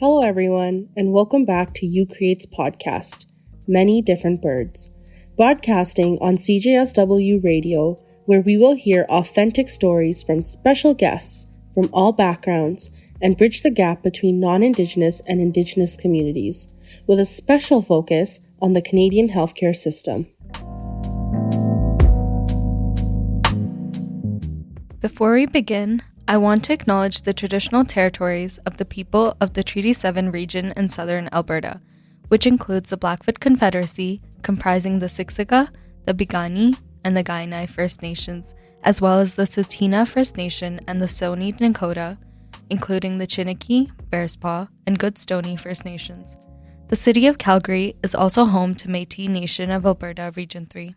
Hello everyone, and welcome back to You Create's podcast, Many Different Birds, broadcasting on CJSW Radio, where we will hear authentic stories from special guests from all backgrounds and bridge the gap between non-Indigenous and Indigenous communities, with a special focus on the Canadian healthcare system. Before we begin, I want to acknowledge the traditional territories of the people of the Treaty 7 region in southern Alberta, which includes the Blackfoot Confederacy, comprising the Siksika, the Piikani, and the Kainai First Nations, as well as the Tsuut'ina First Nation and the Stoney Nakoda, including the Chiniki, Bearspaw, and Goodstoney First Nations. The city of Calgary is also home to Metis Nation of Alberta Region 3.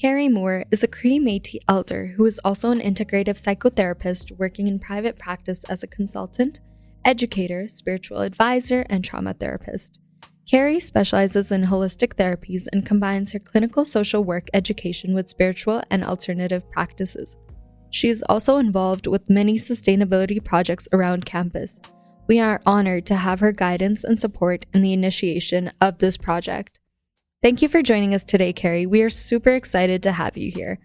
Kerrie Moore is a Cree Metis elder who is also an integrative psychotherapist working in private practice as a consultant, educator, spiritual advisor, and trauma therapist. Kerrie specializes in holistic therapies and combines her clinical social work education with spiritual and alternative practices. She is also involved with many sustainability projects around campus. We are honored to have her guidance and support in the initiation of this project. Thank you for joining us today, Kerrie. We are super excited to have you here.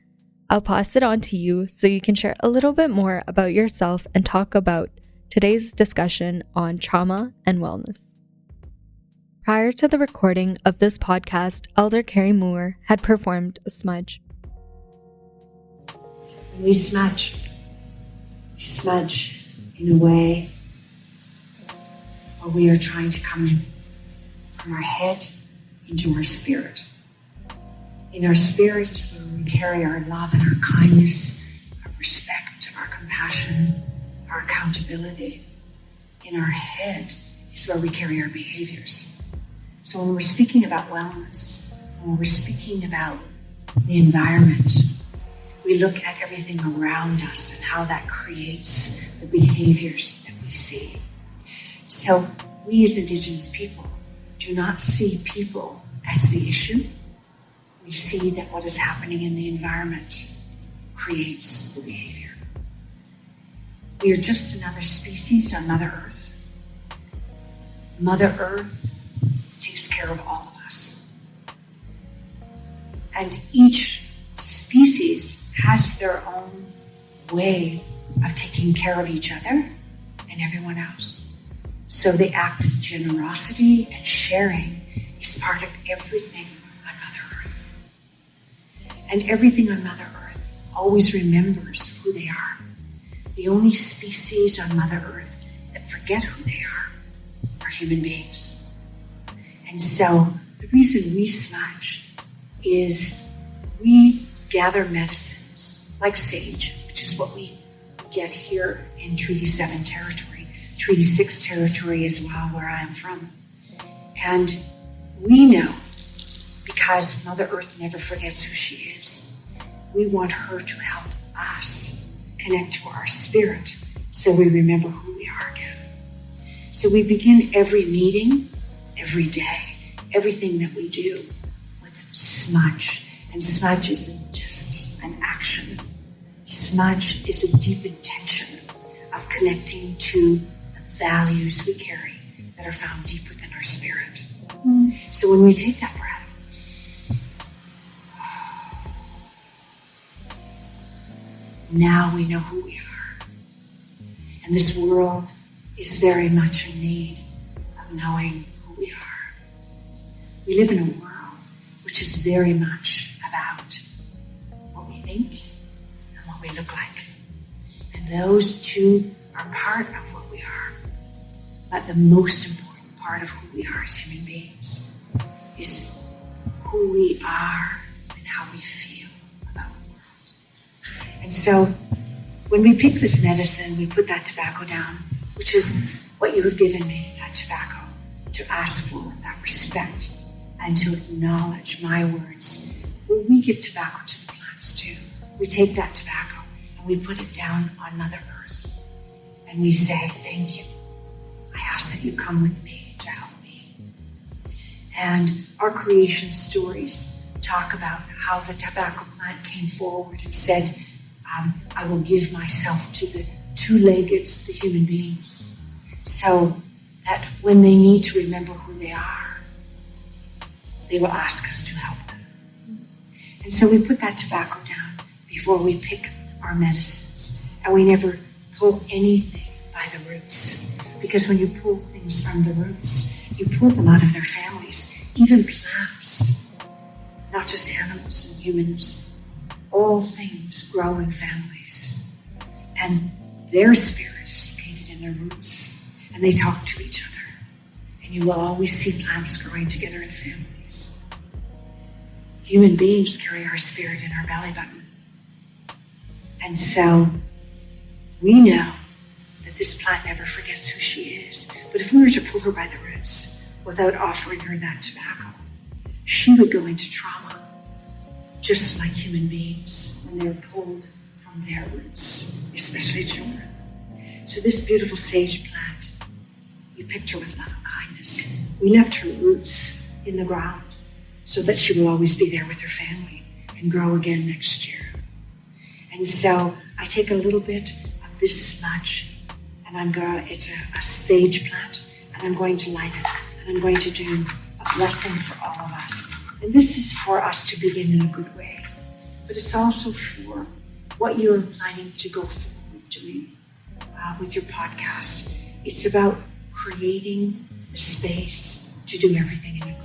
I'll pass it on to you so you can share a little bit more about yourself and talk about today's discussion on trauma and wellness. Prior to the recording of this podcast, Elder Kerrie Moore had performed a smudge. We smudge in a way where we are trying to come from our head into our spirit. In our spirit is where we carry our love and our kindness, our respect, our compassion, our accountability. In our head is where we carry our behaviors. So when we're speaking about wellness, when we're speaking about the environment, we look at everything around us and how that creates the behaviors that we see. So we as Indigenous people do not see people as the issue. We see that what is happening in the environment creates the behavior. We are just another species on Mother Earth. Mother Earth takes care of all of us. And each species has their own way of taking care of each other and everyone else. So the act of generosity and sharing is part of everything on Mother Earth. And everything on Mother Earth always remembers who they are. The only species on Mother Earth that forget who they are human beings. And so the reason we smudge is we gather medicines like sage, which is what we get here in Treaty 7 territory. Treaty 6 territory as well, where I am from. And we know, because Mother Earth never forgets who she is, we want her to help us connect to our spirit so we remember who we are again. So we begin every meeting, every day, everything that we do with smudge. And smudge isn't just an action. Smudge is a deep intention of connecting to values we carry that are found deep within our spirit. So when we take that breath, now we know who we are. And this world is very much in need of knowing who we are. We live in a world which is very much about what we think and what we look like. And those two are part of what we are. But the most important part of who we are as human beings is who we are and how we feel about the world. And so when we pick this medicine, we put that tobacco down, which is what you have given me, that tobacco, to ask for that respect and to acknowledge my words. When we give tobacco to the plants too, we take that tobacco and we put it down on Mother Earth and we say, thank you. I ask that you come with me to help me. And our creation stories talk about how the tobacco plant came forward and said, I will give myself to two-leggeds, the human beings, so that when they need to remember who they are, they will ask us to help them. And so we put that tobacco down before we pick our medicines, and we never pull anything by the roots, because when you pull things from the roots, you pull them out of their families, even plants, not just animals and humans. All things grow in families, and their spirit is located in their roots, and they talk to each other, and you will always see plants growing together in families. Human beings carry our spirit in our belly button, and so we know that this plant never forgets who she is. But if we were to pull her by the roots without offering her that tobacco, she would go into trauma, just like human beings when they're pulled from their roots, especially children. So this beautiful sage plant, we picked her with love and kindness. We left her roots in the ground so that she will always be there with her family and grow again next year. And so I take a little bit of this smudge, and it's a sage plant, and I'm going to light it, and I'm going to do a blessing for all of us. And this is for us to begin in a good way, but it's also for what you're planning to go forward doing with your podcast. It's about creating the space to do everything in a good way.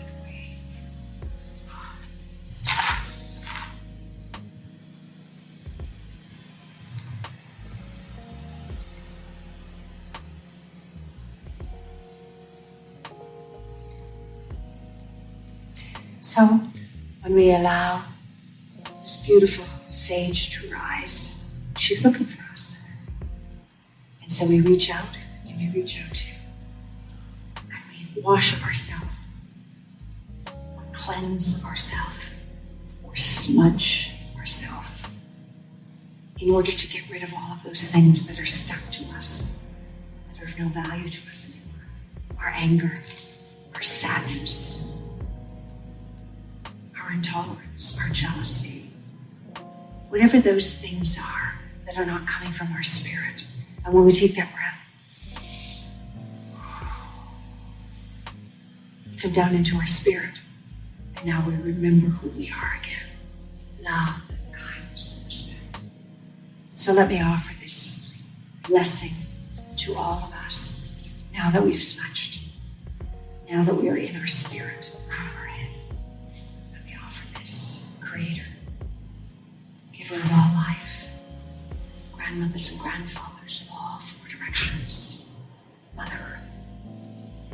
So when we allow this beautiful sage to rise, she's looking for us. And so we reach out, and we reach out too. And we wash ourselves, or cleanse ourselves, or smudge ourselves, in order to get rid of all of those things that are stuck to us, that are of no value to us anymore. Our anger, our sadness, our intolerance, our jealousy, whatever those things are that are not coming from our spirit. And when we take that breath, we come down into our spirit, and now we remember who we are again. Love, kindness, and respect. So let me offer this blessing to all of us, now that we've smudged, now that we are in our spirit, out of our head. Let me offer this. Creator, giver of all life, grandmothers and grandfathers of all four directions, Mother Earth,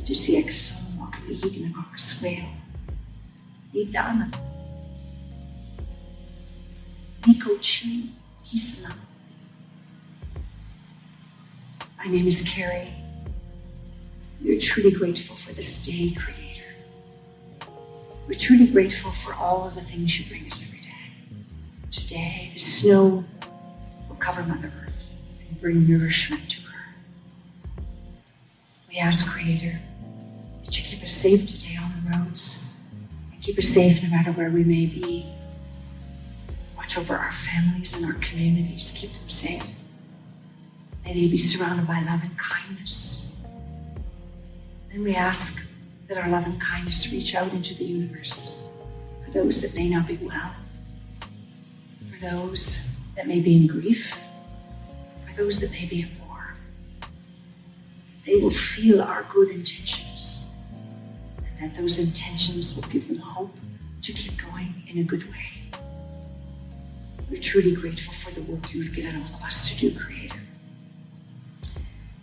to see Exo, Wakamihi, and Copper Square, Idana, Nico Chi, Kisana. My name is Kerrie. We are truly grateful for this day, Creator. We're truly grateful for all of the things you bring us every day. Today, the snow will cover Mother Earth and bring nourishment to her. We ask, Creator, that you keep us safe today on the roads, and keep us safe no matter where we may be. Watch over our families and our communities. Keep them safe. May they be surrounded by love and kindness. Then we ask that our love and kindness reach out into the universe for those that may not be well, for those that may be in grief, for those that may be at war. That they will feel our good intentions, and that those intentions will give them hope to keep going in a good way. We're truly grateful for the work you've given all of us to do, Creator.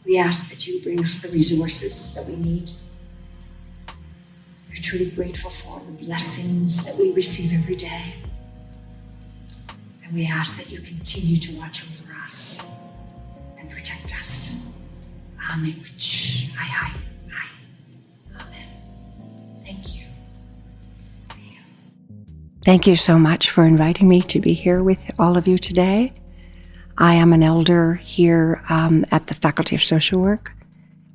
We ask that you bring us the resources that we need. We're truly grateful for the blessings that we receive every day. And we ask that you continue to watch over us and protect us. Amen. Hi. Amen. Thank you. Thank you so much for inviting me to be here with all of you today. I am an elder here at the Faculty of Social Work.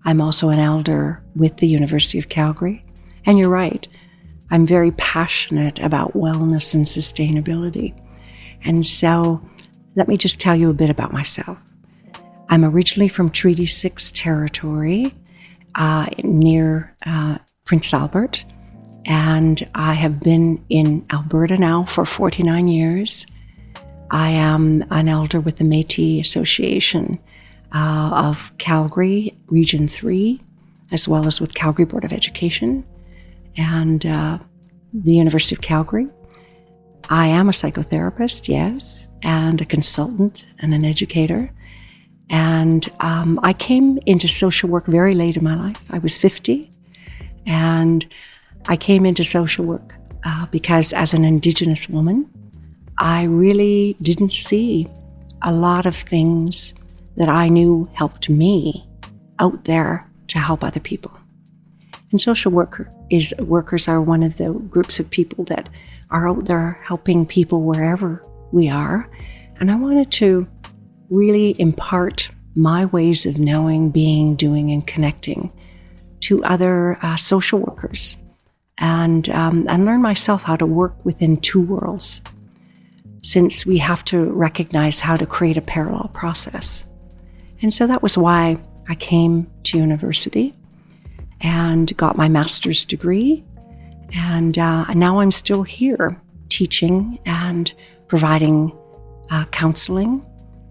I'm also an elder with the University of Calgary. And you're right, I'm very passionate about wellness and sustainability. And so let me just tell you a bit about myself. I'm originally from Treaty 6 territory near Prince Albert, and I have been in Alberta now for 49 years. I am an elder with the Metis Association of Calgary, Region 3, as well as with Calgary Board of Education and the University of Calgary. I am a psychotherapist, yes, and a consultant and an educator. And I came into social work very late in my life. I was 50, and I came into social work because as an Indigenous woman, I really didn't see a lot of things that I knew helped me out there to help other people. And social workers are one of the groups of people that are out there helping people wherever we are. And I wanted to really impart my ways of knowing, being, doing, and connecting to other social workers, and learn myself how to work within two worlds, since we have to recognize how to create a parallel process. And so that was why I came to university and got my master's degree. And now I'm still here teaching and providing counseling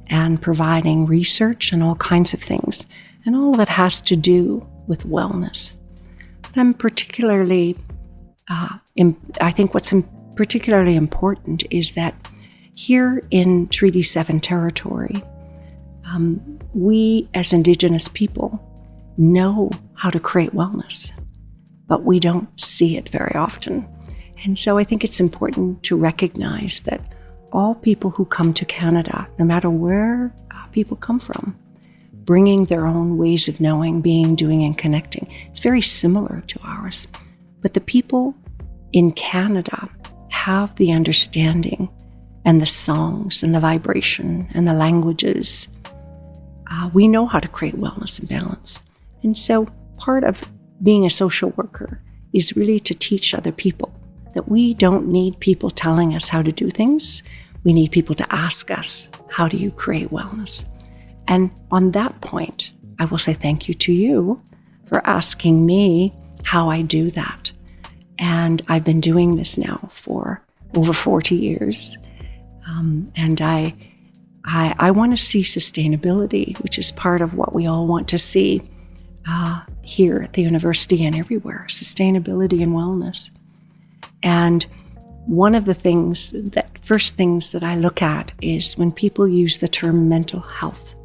and providing research and all kinds of things. And all of it has to do with wellness. But I'm particularly, I think what's particularly important is that here in Treaty 7 territory, we as Indigenous people know how to create wellness, but we don't see it very often. And so I think it's important to recognize that all people who come to Canada, no matter where people come from, bringing their own ways of knowing, being, doing, and connecting, it's very similar to ours. But the people in Canada have the understanding and the songs and the vibration and the languages. We know how to create wellness and balance. And so part of being a social worker is really to teach other people that we don't need people telling us how to do things. We need people to ask us, how do you create wellness? And on that point, I will say thank you to you for asking me how I do that. And I've been doing this now for over 40 years. And I want to see sustainability, which is part of what we all want to see here at the university and everywhere, sustainability and wellness. And one of the first things that I look at is when people use the term mental health.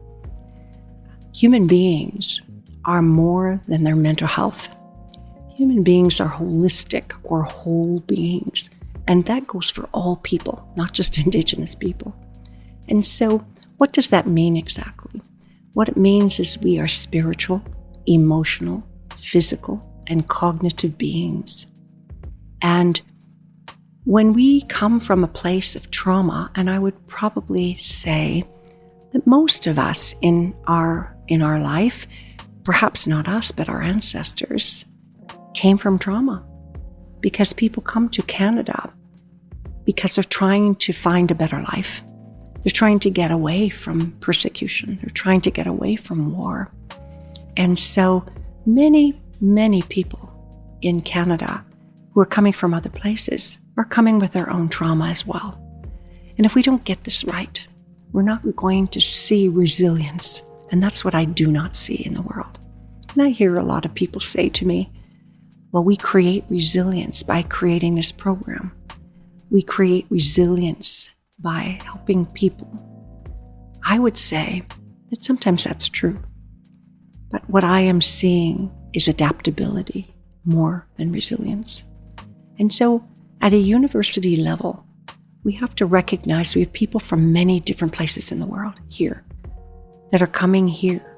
Human beings are more than their mental health. Human beings are holistic or whole beings. And that goes for all people, not just Indigenous people. And so what does that mean exactly? What it means is we are spiritual, emotional, physical, and cognitive beings. And when we come from a place of trauma, and I would probably say that most of us in our life, perhaps not us, but our ancestors, came from trauma, because people come to Canada because they're trying to find a better life. They're trying to get away from persecution. They're trying to get away from war. And so many, many people in Canada who are coming from other places are coming with their own trauma as well. And if we don't get this right, we're not going to see resilience. And that's what I do not see in the world. And I hear a lot of people say to me, well, we create resilience by creating this program. We create resilience by helping people. I would say that sometimes that's true. But what I am seeing is adaptability more than resilience. And so at a university level, we have to recognize we have people from many different places in the world here that are coming here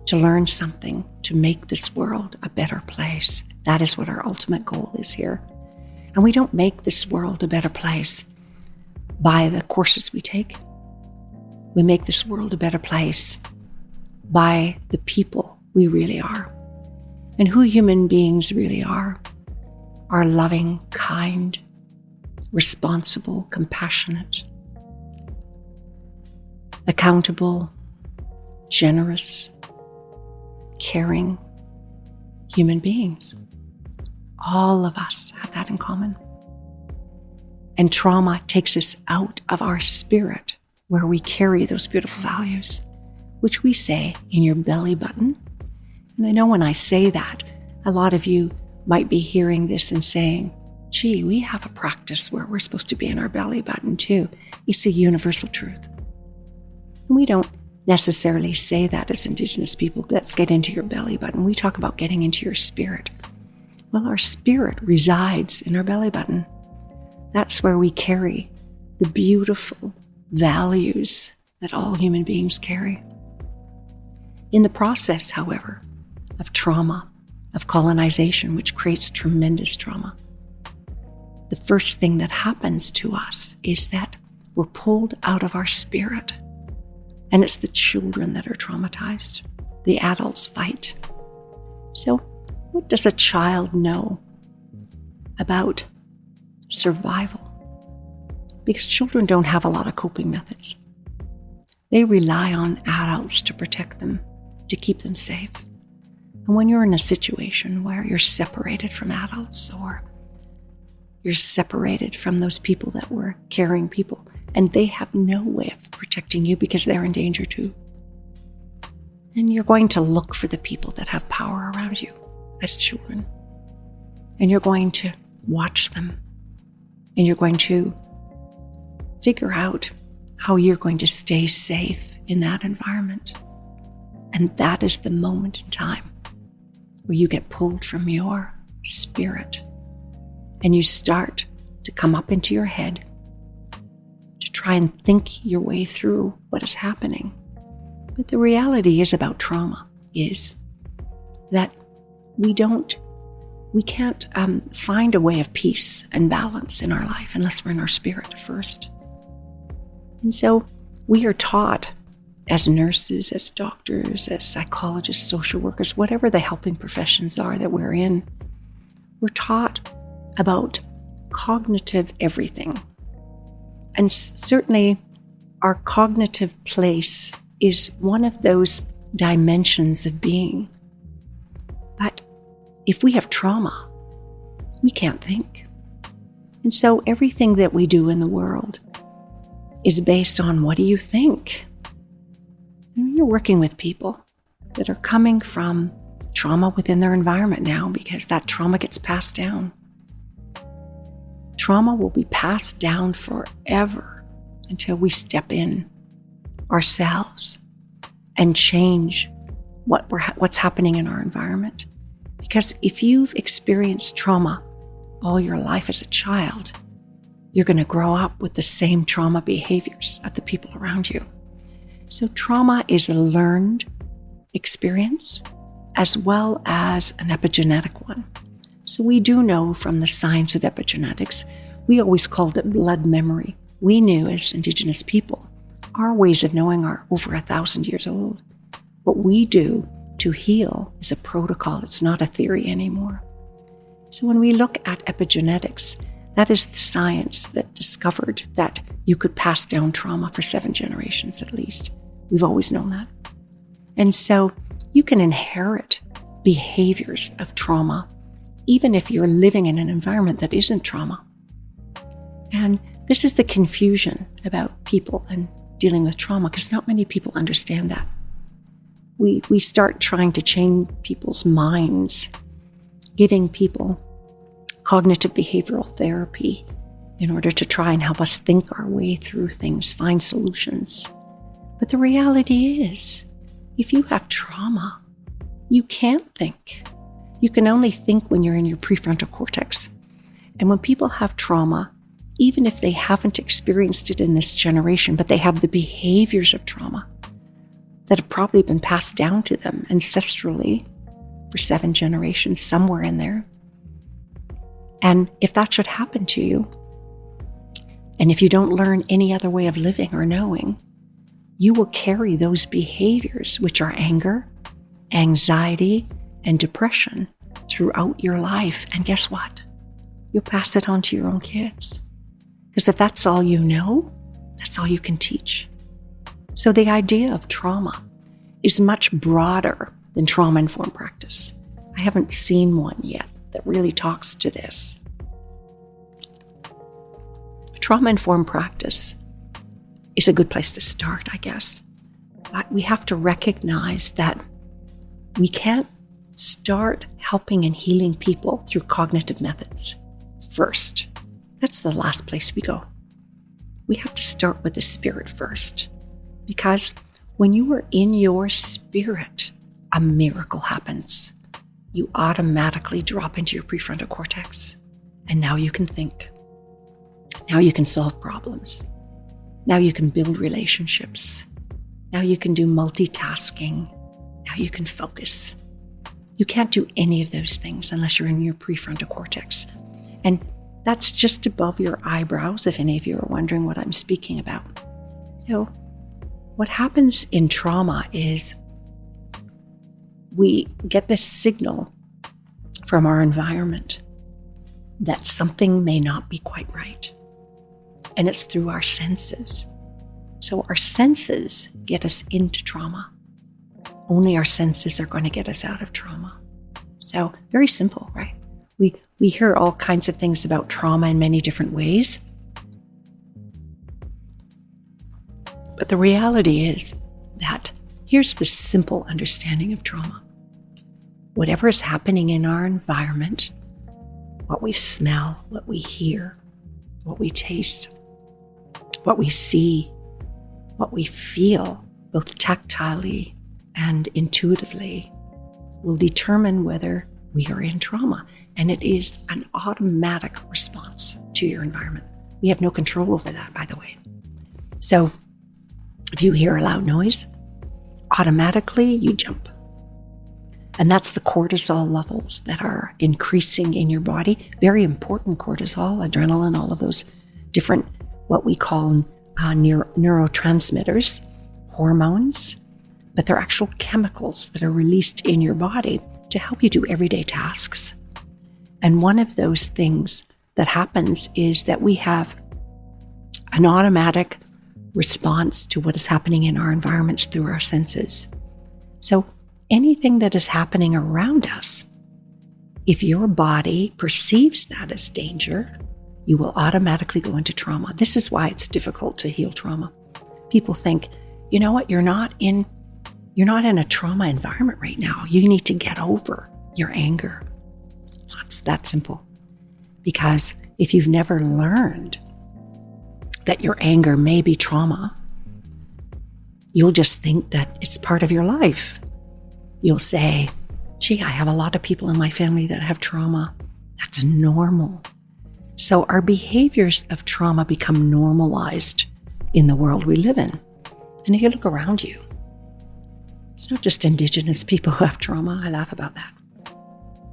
to learn something, to make this world a better place. That is what our ultimate goal is here. And we don't make this world a better place by the courses we take. We make this world a better place by the people we really are. And who human beings really are loving, kind, responsible, compassionate, accountable, generous, caring human beings. All of us have that in common. And trauma takes us out of our spirit, where we carry those beautiful values, which we say in your belly button. And I know when I say that, a lot of you might be hearing this and saying, gee, we have a practice where we're supposed to be in our belly button too. It's a universal truth. And we don't necessarily say that as Indigenous people, let's get into your belly button. We talk about getting into your spirit. Well, our spirit resides in our belly button. That's where we carry the beautiful values that all human beings carry. In the process, however, of trauma, of colonization, which creates tremendous trauma, the first thing that happens to us is that we're pulled out of our spirit. And it's the children that are traumatized. The adults fight. So, what does a child know about survival? Because children don't have a lot of coping methods. They rely on adults to protect them, to keep them safe. And when you're in a situation where you're separated from adults, or you're separated from those people that were caring people, and they have no way of protecting you because they're in danger too, then you're going to look for the people that have power around you as children. And you're going to watch them. And you're going to figure out how you're going to stay safe in that environment. And that is the moment in time where you get pulled from your spirit and you start to come up into your head to try and think your way through what is happening. But the reality is about trauma is that we can't find a way of peace and balance in our life unless we're in our spirit first. And so we are taught as nurses, as doctors, as psychologists, social workers, whatever the helping professions are that we're in, we're taught about cognitive everything. And certainly our cognitive place is one of those dimensions of being. But if we have trauma, we can't think. And so everything that we do in the world is based on what do you think? And you're working with people that are coming from trauma within their environment now because that trauma gets passed down. Trauma will be passed down forever until we step in ourselves and change what's happening in our environment. Because if you've experienced trauma all your life as a child, you're going to grow up with the same trauma behaviors of the people around you. So trauma is a learned experience as well as an epigenetic one. So we do know from the science of epigenetics, we always called it blood memory. We knew as Indigenous people, our ways of knowing are over 1,000 years old. What we do to heal is a protocol. It's not a theory anymore. So when we look at epigenetics, that is the science that discovered that you could pass down trauma for 7 generations at least. We've always known that. And so you can inherit behaviors of trauma even if you're living in an environment that isn't trauma. And this is the confusion about people and dealing with trauma, because not many people understand that. We start trying to change people's minds, giving people cognitive behavioral therapy in order to try and help us think our way through things, find solutions. But the reality is, if you have trauma, you can't think. You can only think when you're in your prefrontal cortex. And when people have trauma, even if they haven't experienced it in this generation, but they have the behaviors of trauma that have probably been passed down to them ancestrally for 7 generations, somewhere in there. And if that should happen to you, and if you don't learn any other way of living or knowing, you will carry those behaviors, which are anger, anxiety, and depression throughout your life. And guess what? You'll pass it on to your own kids. Because if that's all you know, that's all you can teach. So the idea of trauma is much broader than trauma-informed practice. I haven't seen one yet that really talks to this. Trauma-informed practice is a good place to start, I guess. But we have to recognize that we can't start helping and healing people through cognitive methods first. That's the last place we go. We have to start with the spirit first. Because when you are in your spirit, a miracle happens. You automatically drop into your prefrontal cortex. And now you can think. Now you can solve problems. Now you can build relationships. Now you can do multitasking. Now you can focus. You can't do any of those things unless you're in your prefrontal cortex. And that's just above your eyebrows, if any of you are wondering what I'm speaking about. So what happens in trauma is we get this signal from our environment that something may not be quite right. And it's through our senses. So our senses get us into trauma. Only our senses are going to get us out of trauma. So very simple, right? We hear all kinds of things about trauma in many different ways. But the reality is that here's the simple understanding of trauma. Whatever is happening in our environment, what we smell, what we hear, what we taste, what we see, what we feel, both tactilely and intuitively, will determine whether we are in trauma. And it is an automatic response to your environment. We have no control over that, by the way. So if you hear a loud noise, automatically you jump. And that's the cortisol levels that are increasing in your body. Very important cortisol, adrenaline, all of those different, what we call neurotransmitters, hormones, but they're actual chemicals that are released in your body to help you do everyday tasks. And one of those things that happens is that we have an automatic response to what is happening in our environments through our senses. So anything that is happening around us, if your body perceives that as danger, you will automatically go into trauma. This is why it's difficult to heal trauma. People think, you know what, you're not in a trauma environment right now. You need to get over your anger. It's that simple. Because if you've never learned that your anger may be trauma, you'll just think that it's part of your life. You'll say, gee, I have a lot of people in my family that have trauma. That's normal. So our behaviors of trauma become normalized in the world we live in. And if you look around you, it's not just Indigenous people who have trauma. I laugh about that.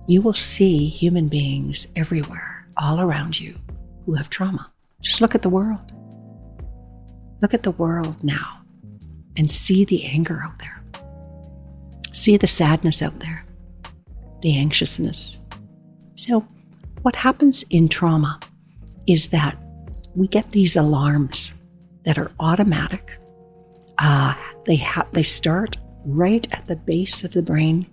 You will see human beings everywhere, all around you, who have trauma. Just look at the world. Look at the world now and see the anger out there. See the sadness out there, the anxiousness. So what happens in trauma is that we get these alarms that are automatic. They start right at the base of the brain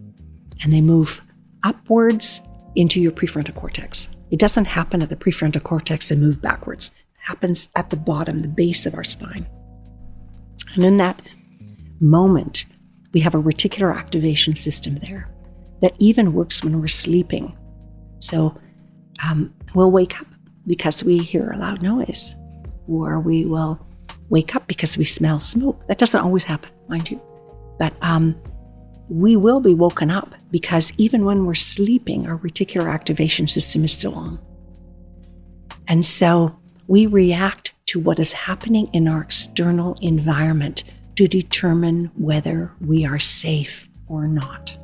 and they move upwards into your prefrontal cortex. It doesn't happen at the prefrontal cortex and move backwards. It happens at the bottom, the base of our spine. And in that moment, we have a reticular activation system there that even works when we're sleeping. So we'll wake up because we hear a loud noise, or we will wake up because we smell smoke. That doesn't always happen, mind you. But we will be woken up because even when we're sleeping, our reticular activation system is still on. And so we react to what is happening in our external environment to determine whether we are safe or not.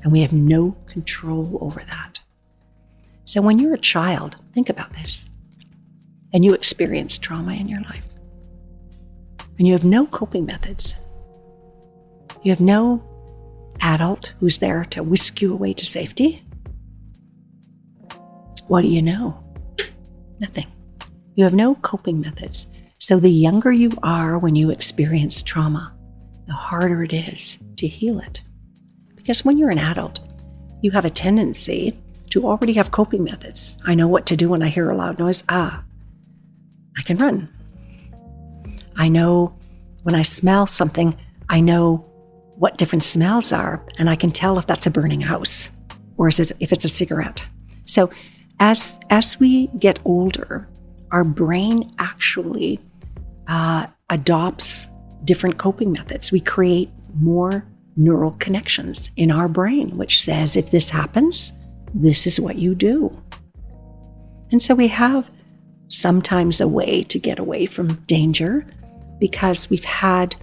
And we have no control over that. So when you're a child, think about this, and you experience trauma in your life, and you have no coping methods, you have no adult who's there to whisk you away to safety, what do you know? Nothing. You have no coping methods. So the younger you are when you experience trauma, the harder it is to heal it. Because when you're an adult, you have a tendency to already have coping methods. I know what to do when I hear a loud noise. I can run. I know when I smell something, I know what different smells are, and I can tell if that's a burning house or if it's a cigarette. So as we get older, our brain actually adopts different coping methods. We create more neural connections in our brain, which says if this happens, this is what you do. And so we have sometimes a way to get away from danger because we've had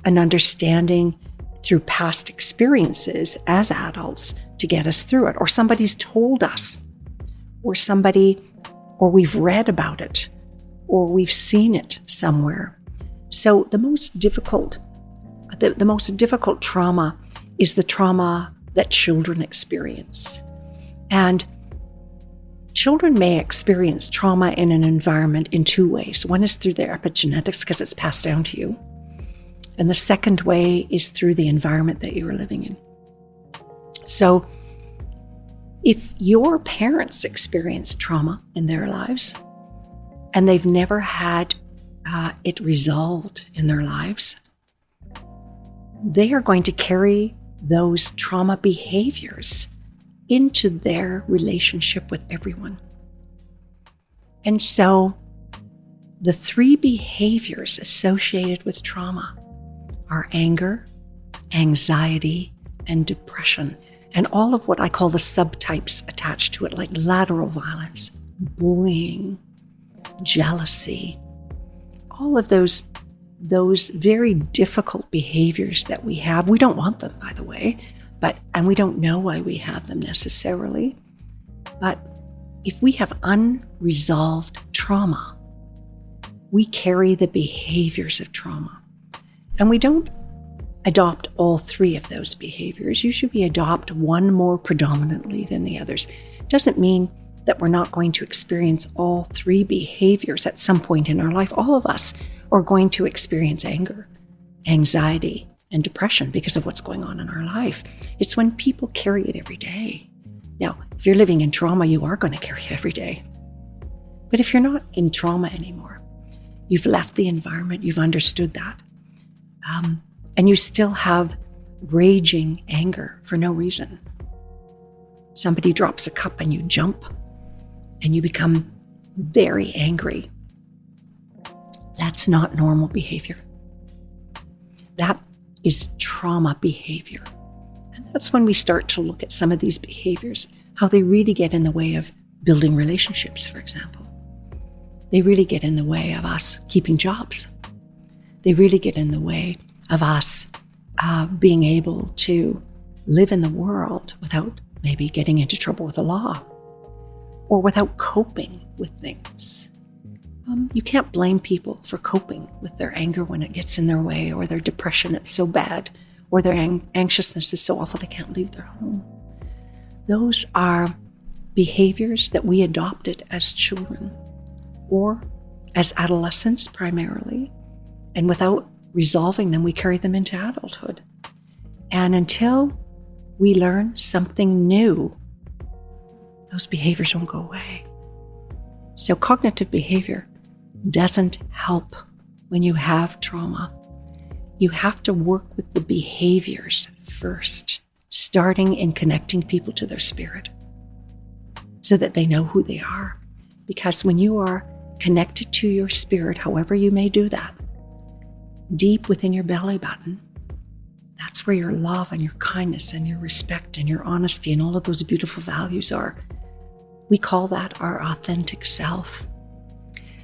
an understanding through past experiences as adults to get us through it, or somebody's told us, or we've read about it, or we've seen it somewhere. So the most difficult trauma is the trauma that children experience. And children may experience trauma in an environment in two ways. One is through their epigenetics, because it's passed down to you. And the second way is through the environment that you are living in. So if your parents experience trauma in their lives and they've never had it resolved in their lives, they are going to carry those trauma behaviors into their relationship with everyone. And so the three behaviors associated with trauma are anger, anxiety, and depression, and all of what I call the subtypes attached to it, like lateral violence, bullying, jealousy, all of those very difficult behaviors that we have. We don't want them, by the way, and we don't know why we have them necessarily. But if we have unresolved trauma, we carry the behaviors of trauma. And we don't adopt all three of those behaviors. Usually we adopt one more predominantly than the others. It doesn't mean that we're not going to experience all three behaviors at some point in our life. All of us are going to experience anger, anxiety, and depression because of what's going on in our life. It's when people carry it every day. Now, if you're living in trauma, you are going to carry it every day. But if you're not in trauma anymore, you've left the environment, you've understood that, and you still have raging anger for no reason. Somebody drops a cup and you jump and you become very angry. That's not normal behavior. That is trauma behavior. And that's when we start to look at some of these behaviors, how they really get in the way of building relationships, for example. They really get in the way of us keeping jobs. They really get in the way of us being able to live in the world without maybe getting into trouble with the law or without coping with things. You can't blame people for coping with their anger when it gets in their way, or their depression, it's so bad, or their anxiousness is so awful they can't leave their home. Those are behaviors that we adopted as children or as adolescents primarily, and without resolving them, we carry them into adulthood. And until we learn something new, those behaviors won't go away. So cognitive behavior doesn't help when you have trauma. You have to work with the behaviors first, starting in connecting people to their spirit so that they know who they are. Because when you are connected to your spirit, however you may do that, deep within your belly button, that's where your love and your kindness and your respect and your honesty and all of those beautiful values are. We call that our authentic self.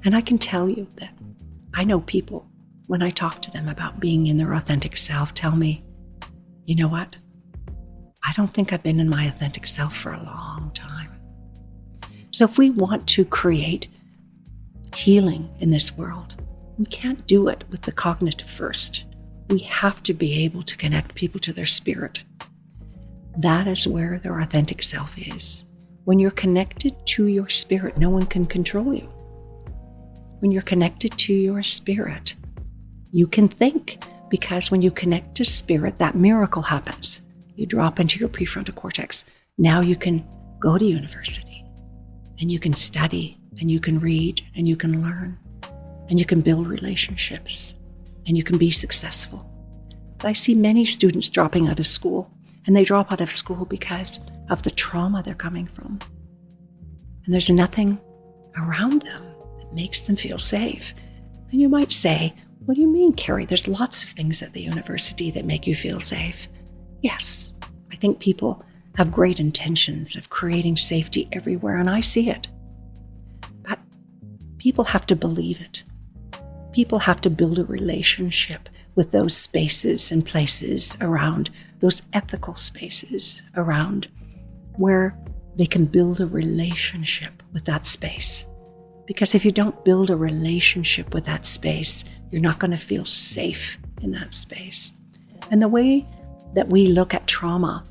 And I can tell you that I know people, when I talk to them about being in their authentic self, tell me, you know what? I don't think I've been in my authentic self for a long time. So if we want to create healing in this world, we can't do it with the cognitive first. We have to be able to connect people to their spirit. That is where their authentic self is. When you're connected to your spirit, no one can control you. When you're connected to your spirit, you can think Because when you connect to spirit, that miracle happens. You drop into your prefrontal cortex. Now you can go to university and you can study and you can read and you can learn and you can build relationships and you can be successful. But I see many students dropping out of school, and they drop out of school because of the trauma they're coming from. And there's nothing around them that makes them feel safe. And you might say, what do you mean, Kerrie? There's lots of things at the university that make you feel safe. Yes, I think people have great intentions of creating safety everywhere, and I see it. But people have to believe it. People have to build a relationship with those spaces and places around, those ethical spaces around where they can build a relationship with that space. Because if you don't build a relationship with that space, you're not going to feel safe in that space. And the way that we look at trauma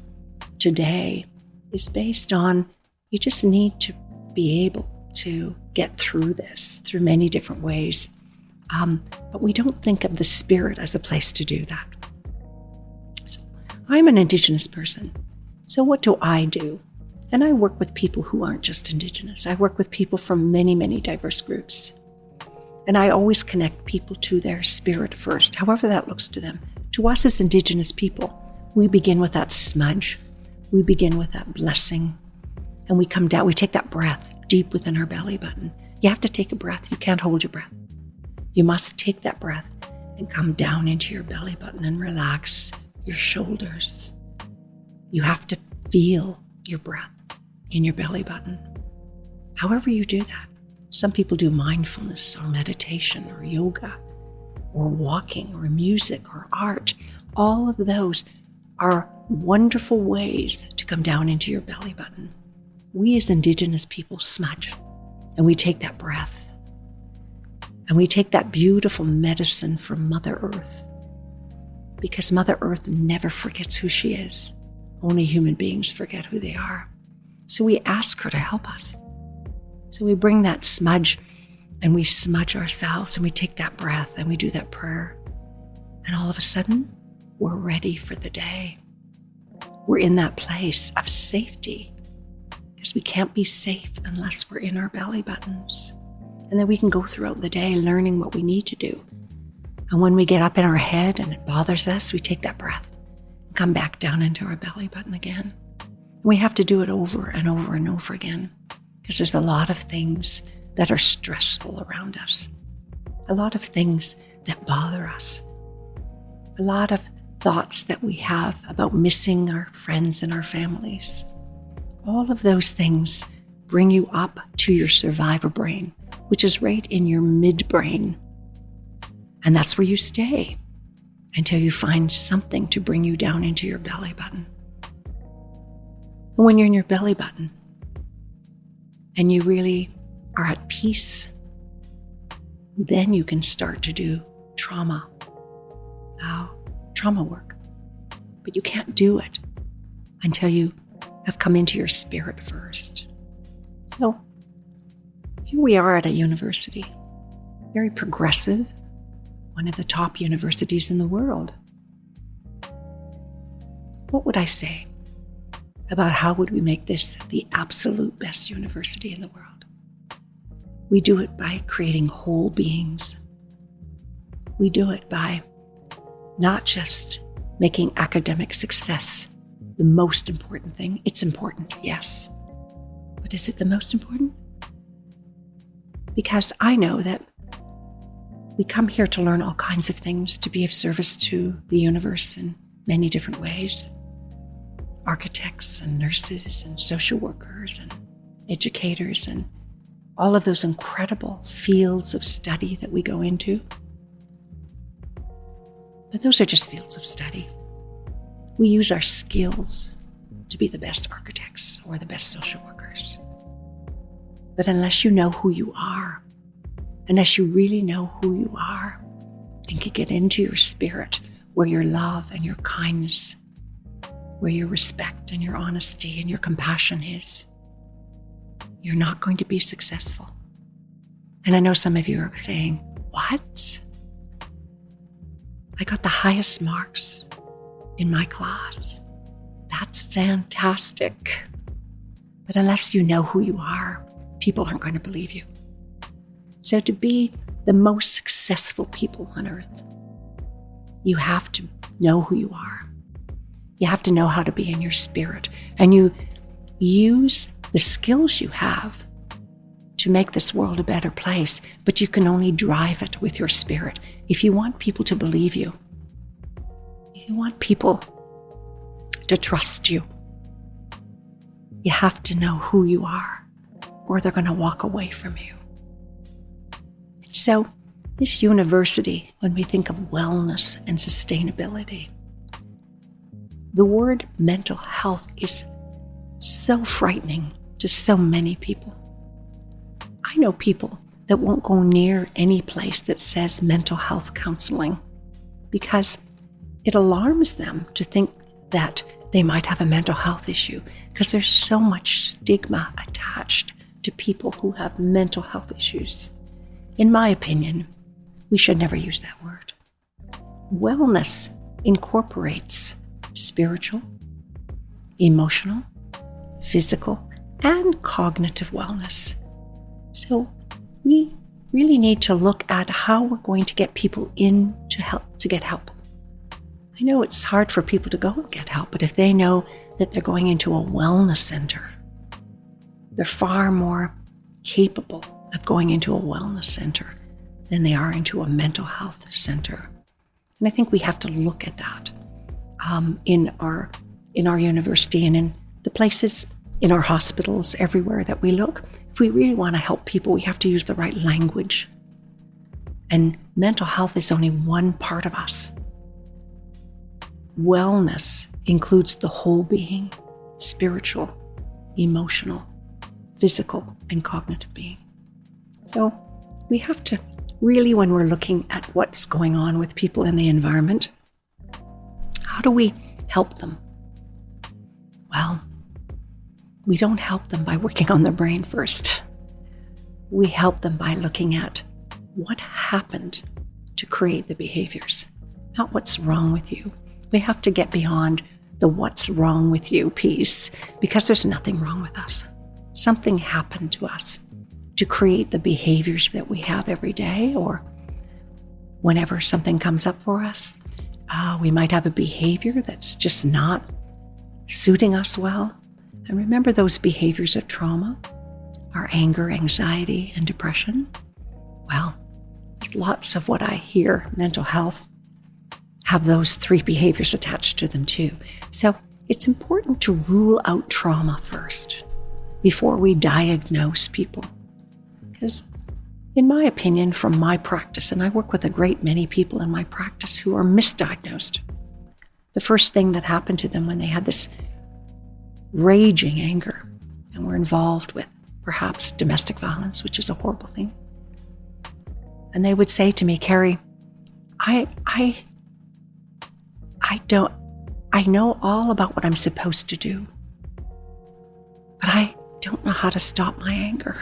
today is based on you just need to be able to get through this through many different ways. But we don't think of the spirit as a place to do that. So I'm an Indigenous person. So what do? And I work with people who aren't just Indigenous. I work with people from many, many diverse groups. And I always connect people to their spirit first, however that looks to them. To us as Indigenous people, we begin with that smudge. We begin with that blessing. And we come down, we take that breath deep within our belly button. You have to take a breath. You can't hold your breath. You must take that breath and come down into your belly button and relax your shoulders. You have to feel your breath in your belly button. However you do that. Some people do mindfulness or meditation or yoga or walking or music or art. All of those are wonderful ways to come down into your belly button. We as Indigenous people smudge, and we take that breath. And we take that beautiful medicine from Mother Earth, because Mother Earth never forgets who she is. Only human beings forget who they are. So we ask her to help us. So we bring that smudge and we smudge ourselves and we take that breath and we do that prayer. And all of a sudden, we're ready for the day. We're in that place of safety, because we can't be safe unless we're in our belly buttons. And then we can go throughout the day learning what we need to do. And when we get up in our head and it bothers us, we take that breath and come back down into our belly button again. And we have to do it over and over and over again, because there's a lot of things that are stressful around us, a lot of things that bother us, a lot of thoughts that we have about missing our friends and our families. All of those things bring you up to your survivor brain, which is right in your midbrain. And that's where you stay until you find something to bring you down into your belly button. And when you're in your belly button and you really are at peace, then you can start to do trauma work. But you can't do it until you have come into your spirit first. So here we are at a university, very progressive, one of the top universities in the world. What would I say about how would we make this the absolute best university in the world? We do it by creating whole beings. We do it by not just making academic success the most important thing. It's important, yes. But is it the most important? Because I know that we come here to learn all kinds of things, to be of service to the universe in many different ways. Architects and nurses and social workers and educators and all of those incredible fields of study that we go into. But those are just fields of study. We use our skills to be the best architects or the best social workers. But unless you know who you are, unless you really know who you are and can get into your spirit, where your love and your kindness, where your respect and your honesty and your compassion is, you're not going to be successful. And I know some of you are saying, what? I got the highest marks in my class. That's fantastic. But unless you know who you are, people aren't going to believe you. So to be the most successful people on earth, you have to know who you are. You have to know how to be in your spirit. And you use the skills you have to make this world a better place, but you can only drive it with your spirit. If you want people to believe you, if you want people to trust you, you have to know who you are, or they're going to walk away from you. So this university, when we think of wellness and sustainability, the word mental health is so frightening to so many people. I know people that won't go near any place that says mental health counseling because it alarms them to think that they might have a mental health issue because there's so much stigma attached to people who have mental health issues. In my opinion, we should never use that word. Wellness incorporates spiritual, emotional, physical, and cognitive wellness. So we really need to look at how we're going to get people in to get help. I know it's hard for people to go and get help, but if they know that they're going into a wellness center, they're far more capable of going into a wellness center than they are into a mental health center. And I think we have to look at that in our university and in the places, in our hospitals, everywhere that we look. If we really want to help people, we have to use the right language. And mental health is only one part of us. Wellness includes the whole being, spiritual, emotional, physical, and cognitive being. So we have to really, when we're looking at what's going on with people in the environment, how do we help them? Well, we don't help them by working on their brain first. We help them by looking at what happened to create the behaviors, not what's wrong with you. We have to get beyond the what's wrong with you piece because there's nothing wrong with us. Something happened to us to create the behaviors that we have every day, or whenever something comes up for us. We might have a behavior that's just not suiting us well. And remember, those behaviors of trauma are anger, anxiety, and depression. Well, lots of what I hear, mental health, have those three behaviors attached to them too. So it's important to rule out trauma first before we diagnose people. Because in my opinion, from my practice, and I work with a great many people in my practice who are misdiagnosed, the first thing that happened to them when they had this raging anger and were involved with perhaps domestic violence, which is a horrible thing. And they would say to me, Kerrie, I know all about what I'm supposed to do, but I don't know how to stop my anger.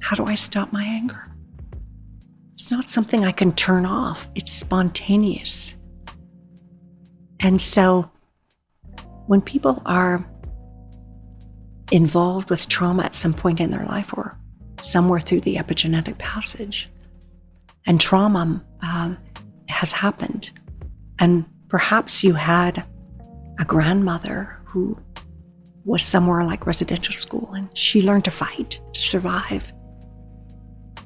How do I stop my anger? It's not something I can turn off. It's spontaneous. And so when people are involved with trauma at some point in their life or somewhere through the epigenetic passage, and trauma has happened, and perhaps you had a grandmother who was somewhere like residential school and she learned to fight to survive.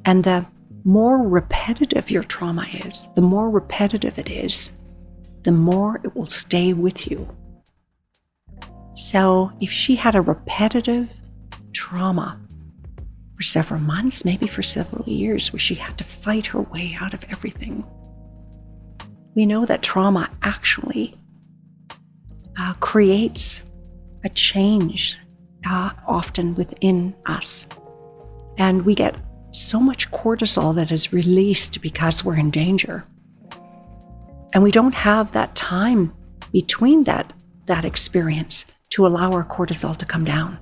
And the more repetitive your trauma is, the more repetitive it is, the more it will stay with you. So if she had a repetitive trauma for several months, maybe for several years, where she had to fight her way out of everything, we know that trauma actually creates a change often within us. And we get so much cortisol that is released because we're in danger. And we don't have that time between that experience to allow our cortisol to come down.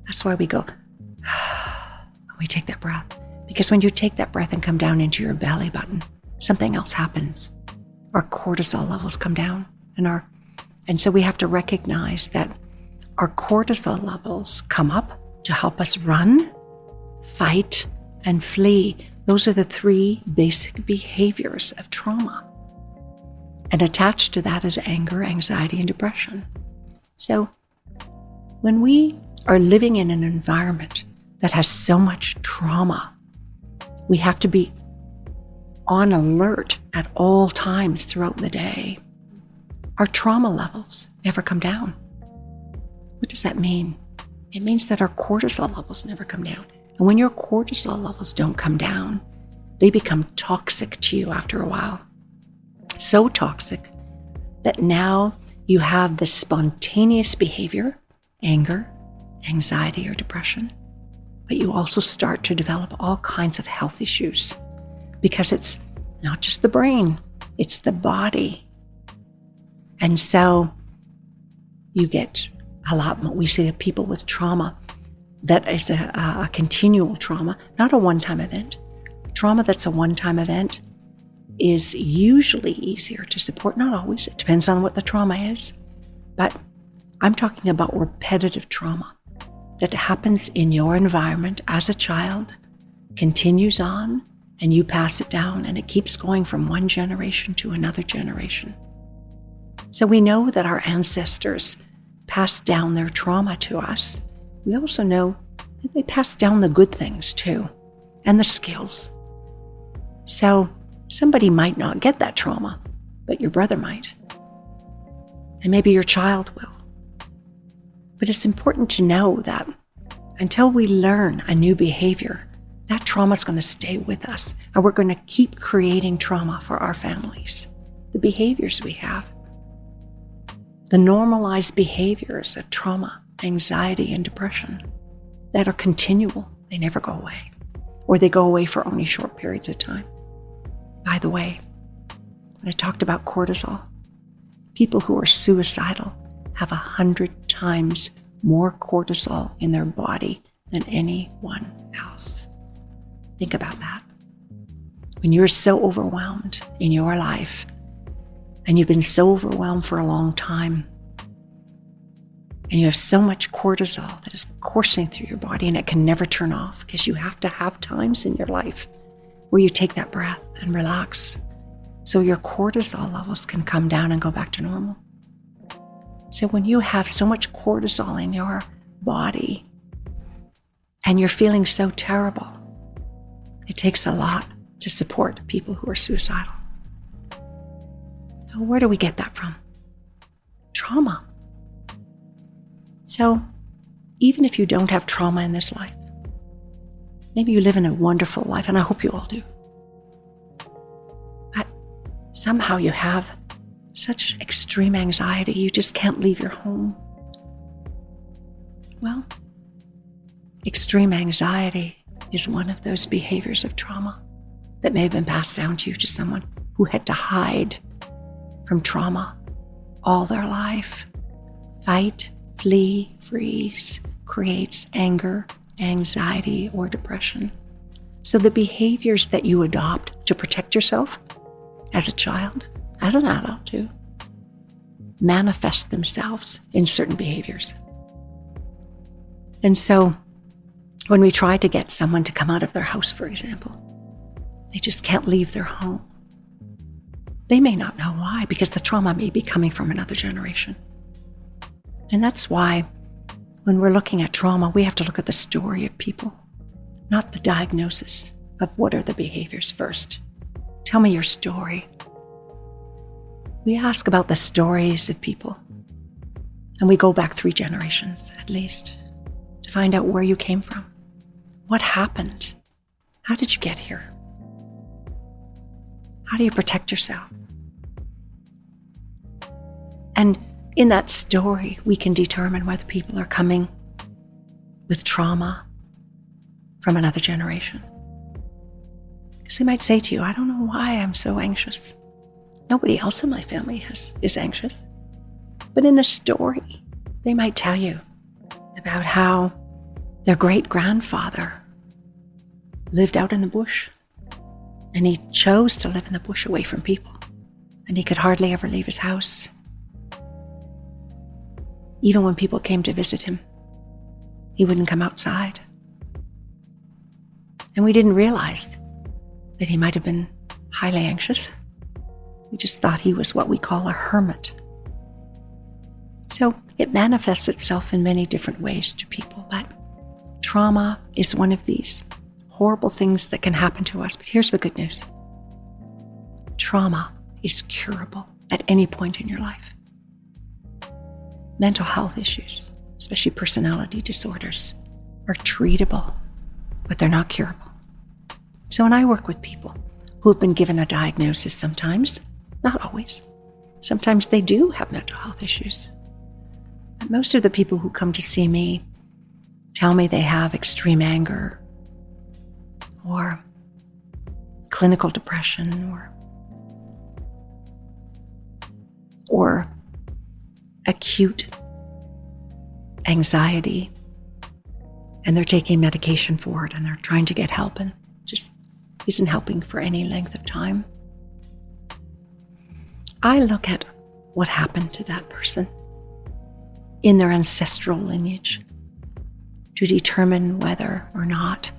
That's why we go, we take that breath. Because when you take that breath and come down into your belly button, something else happens. our cortisol levels come down. And so we have to recognize that our cortisol levels come up to help us run, fight, and flee. Those are the 3 basic behaviors of trauma. And attached to that is anger, anxiety, and depression. So when we are living in an environment that has so much trauma, we have to be on alert at all times throughout the day. Our trauma levels never come down. What does that mean? It means that our cortisol levels never come down. And when your cortisol levels don't come down, they become toxic to you after a while. So toxic that now you have this spontaneous behavior, anger, anxiety, or depression, but you also start to develop all kinds of health issues because it's not just the brain, it's the body. And so you get a lot more. We see people with trauma that is a continual trauma, not a one-time event. Trauma that's a one-time event is usually easier to support. Not always. It depends on what the trauma is. But I'm talking about repetitive trauma that happens in your environment as a child, continues on, and you pass it down, and it keeps going from one generation to another generation. So we know that our ancestors passed down their trauma to us. We also know that they passed down the good things too, and the skills. So somebody might not get that trauma, but your brother might. And maybe your child will. But it's important to know that until we learn a new behavior, that trauma is going to stay with us, and we're going to keep creating trauma for our families. The behaviors we have, the normalized behaviors of trauma, anxiety, and depression that are continual, they never go away, or they go away for only short periods of time. By the way, when I talked about cortisol, people who are suicidal have 100 times more cortisol in their body than anyone else. Think about that. When you're so overwhelmed in your life, and you've been so overwhelmed for a long time, and you have so much cortisol that is coursing through your body, and it can never turn off, because you have to have times in your life where you take that breath and relax so your cortisol levels can come down and go back to normal. So when you have so much cortisol in your body and you're feeling so terrible, it takes a lot to support people who are suicidal. Now, where do we get that from? Trauma. So even if you don't have trauma in this life, maybe you live in a wonderful life, and I hope you all do, but somehow you have such extreme anxiety, you just can't leave your home. Well, extreme anxiety is one of those behaviors of trauma that may have been passed down to you, to someone who had to hide from trauma all their life. Fight, flee, freeze creates anger, anxiety, or depression. So the behaviors that you adopt to protect yourself as a child, as an adult too, manifest themselves in certain behaviors. And so when we try to get someone to come out of their house, for example, they just can't leave their home. They may not know why, because the trauma may be coming from another generation. And that's why when we're looking at trauma, we have to look at the story of people, not the diagnosis of what are the behaviors first. Tell me your story. We ask about the stories of people, and we go back 3 generations at least to find out where you came from. What happened? How did you get here? How do you protect yourself? And in that story, we can determine whether people are coming with trauma from another generation. Because they might say to you, I don't know why I'm so anxious. Nobody else in my family is anxious. But in the story, they might tell you about how their great-grandfather lived out in the bush, and he chose to live in the bush away from people. and he could hardly ever leave his house. Even when people came to visit him, he wouldn't come outside. And we didn't realize that he might have been highly anxious. We just thought he was what we call a hermit. So it manifests itself in many different ways to people, but trauma is one of these horrible things that can happen to us. But here's the good news. Trauma is curable at any point in your life. Mental health issues, especially personality disorders, are treatable, but they're not curable. So when I work with people who have been given a diagnosis sometimes, not always, sometimes they do have mental health issues. But most of the people who come to see me tell me they have extreme anger or clinical depression or acute anxiety, and they're taking medication for it and they're trying to get help and just isn't helping for any length of time. I look at what happened to that person in their ancestral lineage to determine whether or not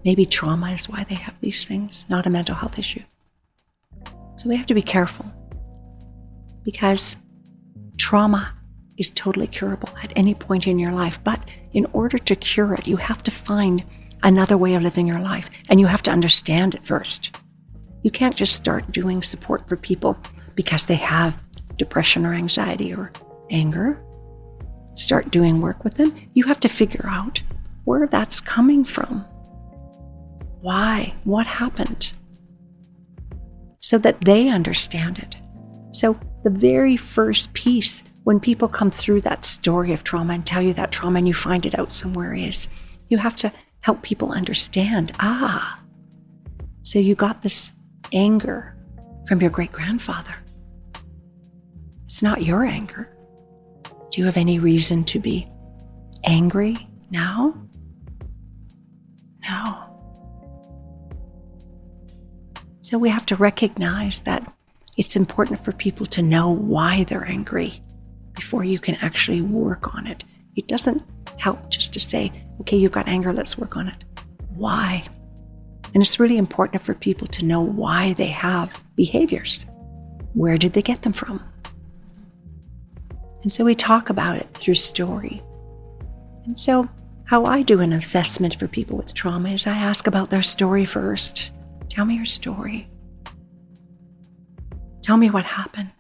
maybe trauma is why they have these things, not a mental health issue. So we have to be careful because trauma is totally curable at any point in your life. But in order to cure it, you have to find another way of living your life, and you have to understand it first. You can't just start doing support for people because they have depression or anxiety or anger. Start doing work with them. You have to figure out where that's coming from. Why? What happened? So that they understand it. So the very first piece when people come through that story of trauma and tell you that trauma and you find it out somewhere is you have to help people understand, so you got this anger from your great-grandfather. It's not your anger. Do you have any reason to be angry now? No. So we have to recognize that it's important for people to know why they're angry before you can actually work on it. It doesn't help just to say, okay, you've got anger, let's work on it. Why? And it's really important for people to know why they have behaviors. Where did they get them from? And so we talk about it through story. And so how I do an assessment for people with trauma is I ask about their story first. Tell me your story. Tell me what happened.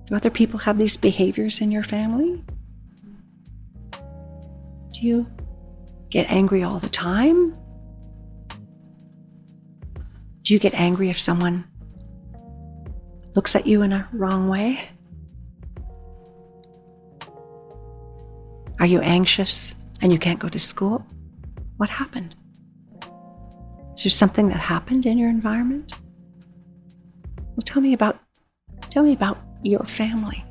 Do other people have these behaviors in your family? Do you get angry all the time? Do you get angry if someone looks at you in a wrong way? Are you anxious and you can't go to school? What happened? Is there something that happened in your environment? Well, tell me about your family.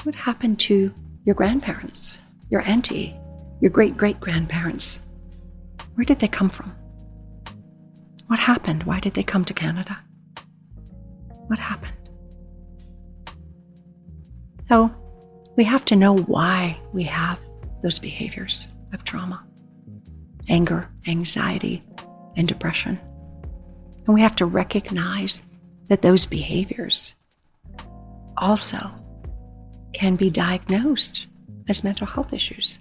What happened to your grandparents, your auntie, your great-great-grandparents? Where did they come from? What happened? Why did they come to Canada? What happened? So we have to know why we have those behaviors of trauma, anger, anxiety, and depression. And we have to recognize that those behaviors also can be diagnosed as mental health issues.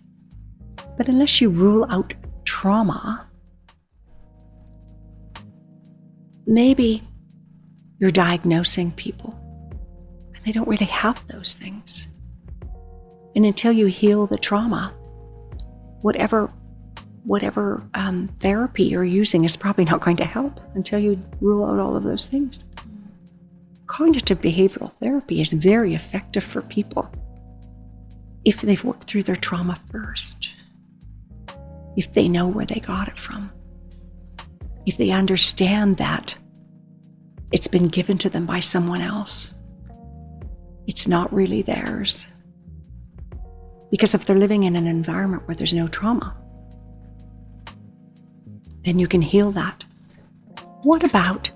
But unless you rule out trauma, maybe you're diagnosing people and they don't really have those things. And until you heal the trauma, whatever therapy you're using is probably not going to help until you rule out all of those things. Cognitive behavioral therapy is very effective for people if they've worked through their trauma first, if they know where they got it from, if they understand that it's been given to them by someone else. It's not really theirs. Because if they're living in an environment where there's no trauma, then you can heal that. What about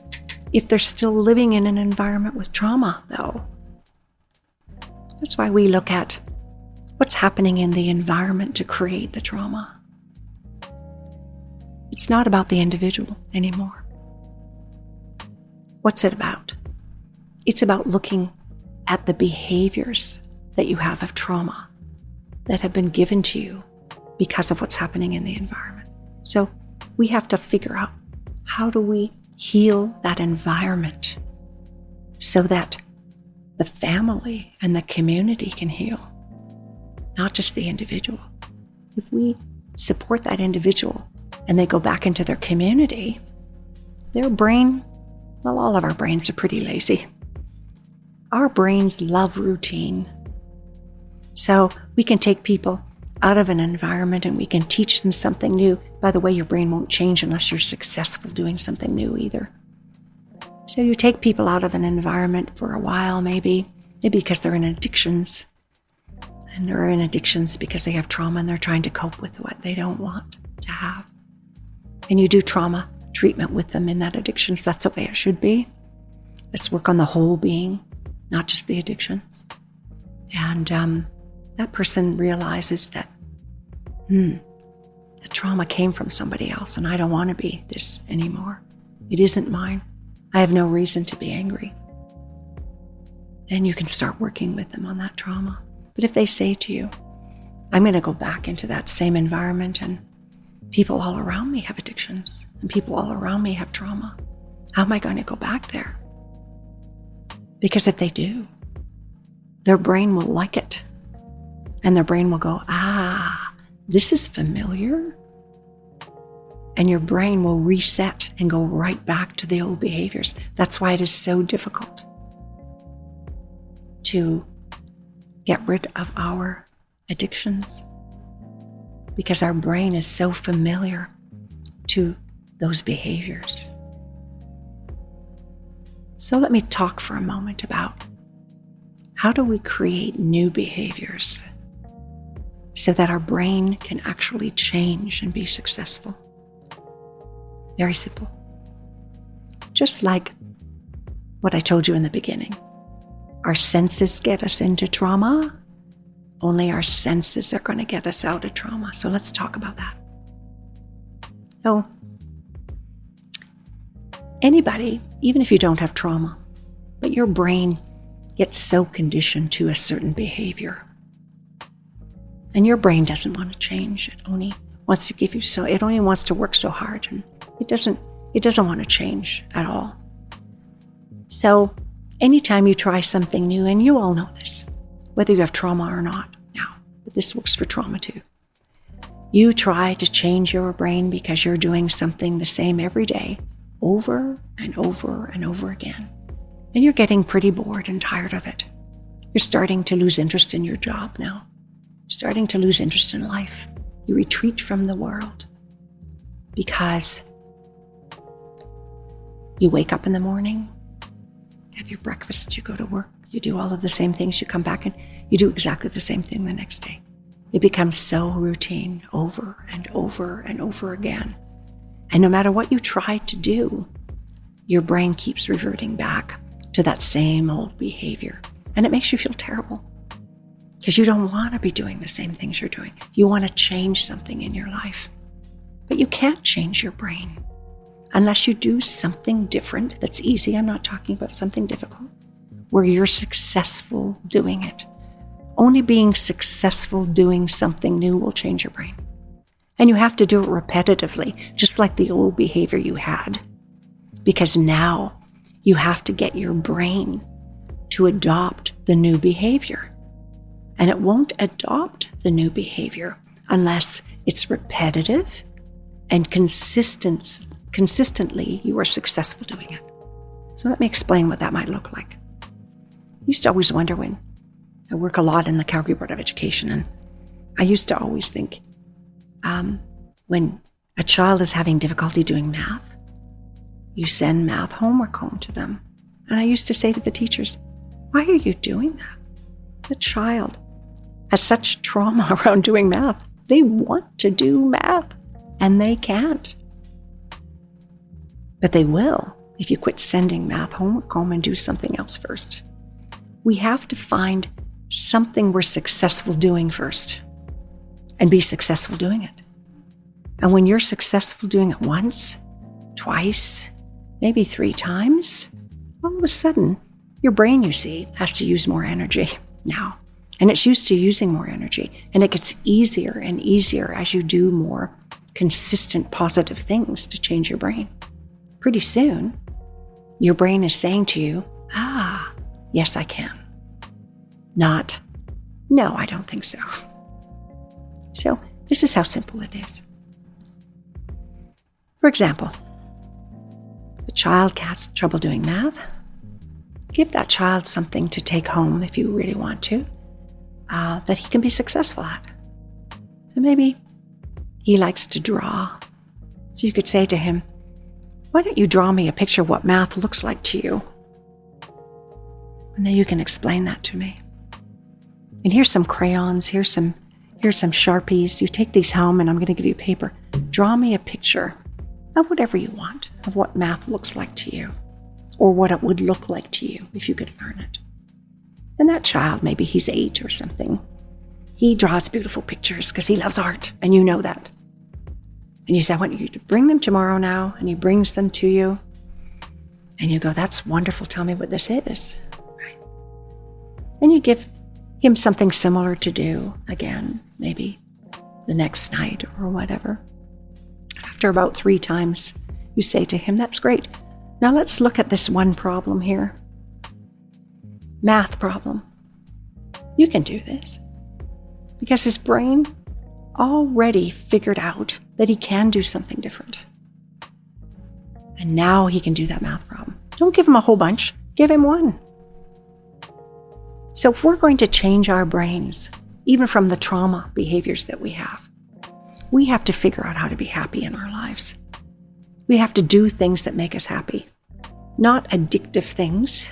if they're still living in an environment with trauma, though. That's why we look at what's happening in the environment to create the trauma. It's not about the individual anymore. What's it about? It's about looking at the behaviors that you have of trauma that have been given to you because of what's happening in the environment. So we have to figure out, how do we heal that environment so that the family and the community can heal, not just the individual. If we support that individual and they go back into their community, their brain, well, all of our brains are pretty lazy. Our brains love routine. So we can take people out of an environment and we can teach them something new. By the way, your brain won't change unless you're successful doing something new either. So you take people out of an environment for a while, maybe because they're in addictions. And they're in addictions because they have trauma and they're trying to cope with what they don't want to have. And you do trauma treatment with them in that addictions. That's the way it should be. Let's work on the whole being, not just the addictions. And that person realizes that, the trauma came from somebody else and I don't want to be this anymore. It isn't mine. I have no reason to be angry. Then you can start working with them on that trauma. But if they say to you, I'm going to go back into that same environment and people all around me have addictions and people all around me have trauma, how am I going to go back there? Because if they do, their brain will like it. And their brain will go, this is familiar. And your brain will reset and go right back to the old behaviors. That's why it is so difficult to get rid of our addictions, because our brain is so familiar to those behaviors. So let me talk for a moment about, how do we create new behaviors so that our brain can actually change and be successful? Very simple. Just like what I told you in the beginning. Our senses get us into trauma. Only our senses are going to get us out of trauma. So let's talk about that. So, anybody, even if you don't have trauma, but your brain gets so conditioned to a certain behavior, and your brain doesn't want to change. It only wants to give you it only wants to work so hard, and it doesn't want to change at all. So anytime you try something new, and you all know this, whether you have trauma or not now, but this works for trauma too. You try to change your brain because you're doing something the same every day, over and over and over again. And you're getting pretty bored and tired of it. You're starting to lose interest in your job now. You're starting to lose interest in life. You retreat from the world because you wake up in the morning, have your breakfast, you go to work, you do all of the same things, you come back and you do exactly the same thing the next day. It becomes so routine over and over and over again. And no matter what you try to do, your brain keeps reverting back to that same old behavior. And it makes you feel terrible because you don't want to be doing the same things you're doing. You want to change something in your life. But you can't change your brain unless you do something different that's easy. I'm not talking about something difficult, where you're successful doing it. Only being successful doing something new will change your brain. And you have to do it repetitively, just like the old behavior you had. Because now you have to get your brain to adopt the new behavior. And it won't adopt the new behavior unless it's repetitive and consistently you are successful doing it. So let me explain what that might look like. I used to always wonder, when I work a lot in the Calgary Board of Education, and I used to always think, when a child is having difficulty doing math, you send math homework home to them. And I used to say to the teachers, why are you doing that? The child has such trauma around doing math. They want to do math and they can't. But they will if you quit sending math homework home and do something else first. We have to find something we're successful doing first and be successful doing it. And when you're successful doing it once, twice, maybe 3 times, all of a sudden, your brain, you see, has to use more energy now. And it's used to using more energy. And it gets easier and easier as you do more consistent positive things to change your brain. Pretty soon, your brain is saying to you, yes, I can. Not, no, I don't think so. So this is how simple it is. For example, if a child has trouble doing math, give that child something to take home if you really want to, that he can be successful at. So maybe he likes to draw. So you could say to him, why don't you draw me a picture of what math looks like to you? And then you can explain that to me. And here's some crayons, here's some Sharpies. You take these home and I'm going to give you paper. Draw me a picture of whatever you want, of what math looks like to you, or what it would look like to you if you could learn it. And that child, maybe he's 8 or something, he draws beautiful pictures because he loves art, and you know that. And you say, I want you to bring them tomorrow now, and he brings them to you, and you go, that's wonderful, tell me what this is. Right? And you give him something similar to do again, maybe the next night or whatever. After about 3 times, you say to him, that's great. Now let's look at this one problem here. Math problem. You can do this. Because his brain already figured out that he can do something different. And now he can do that math problem. Don't give him a whole bunch. Give him one. So if we're going to change our brains, even from the trauma behaviors that we have to figure out how to be happy in our lives. We have to do things that make us happy. Not addictive things.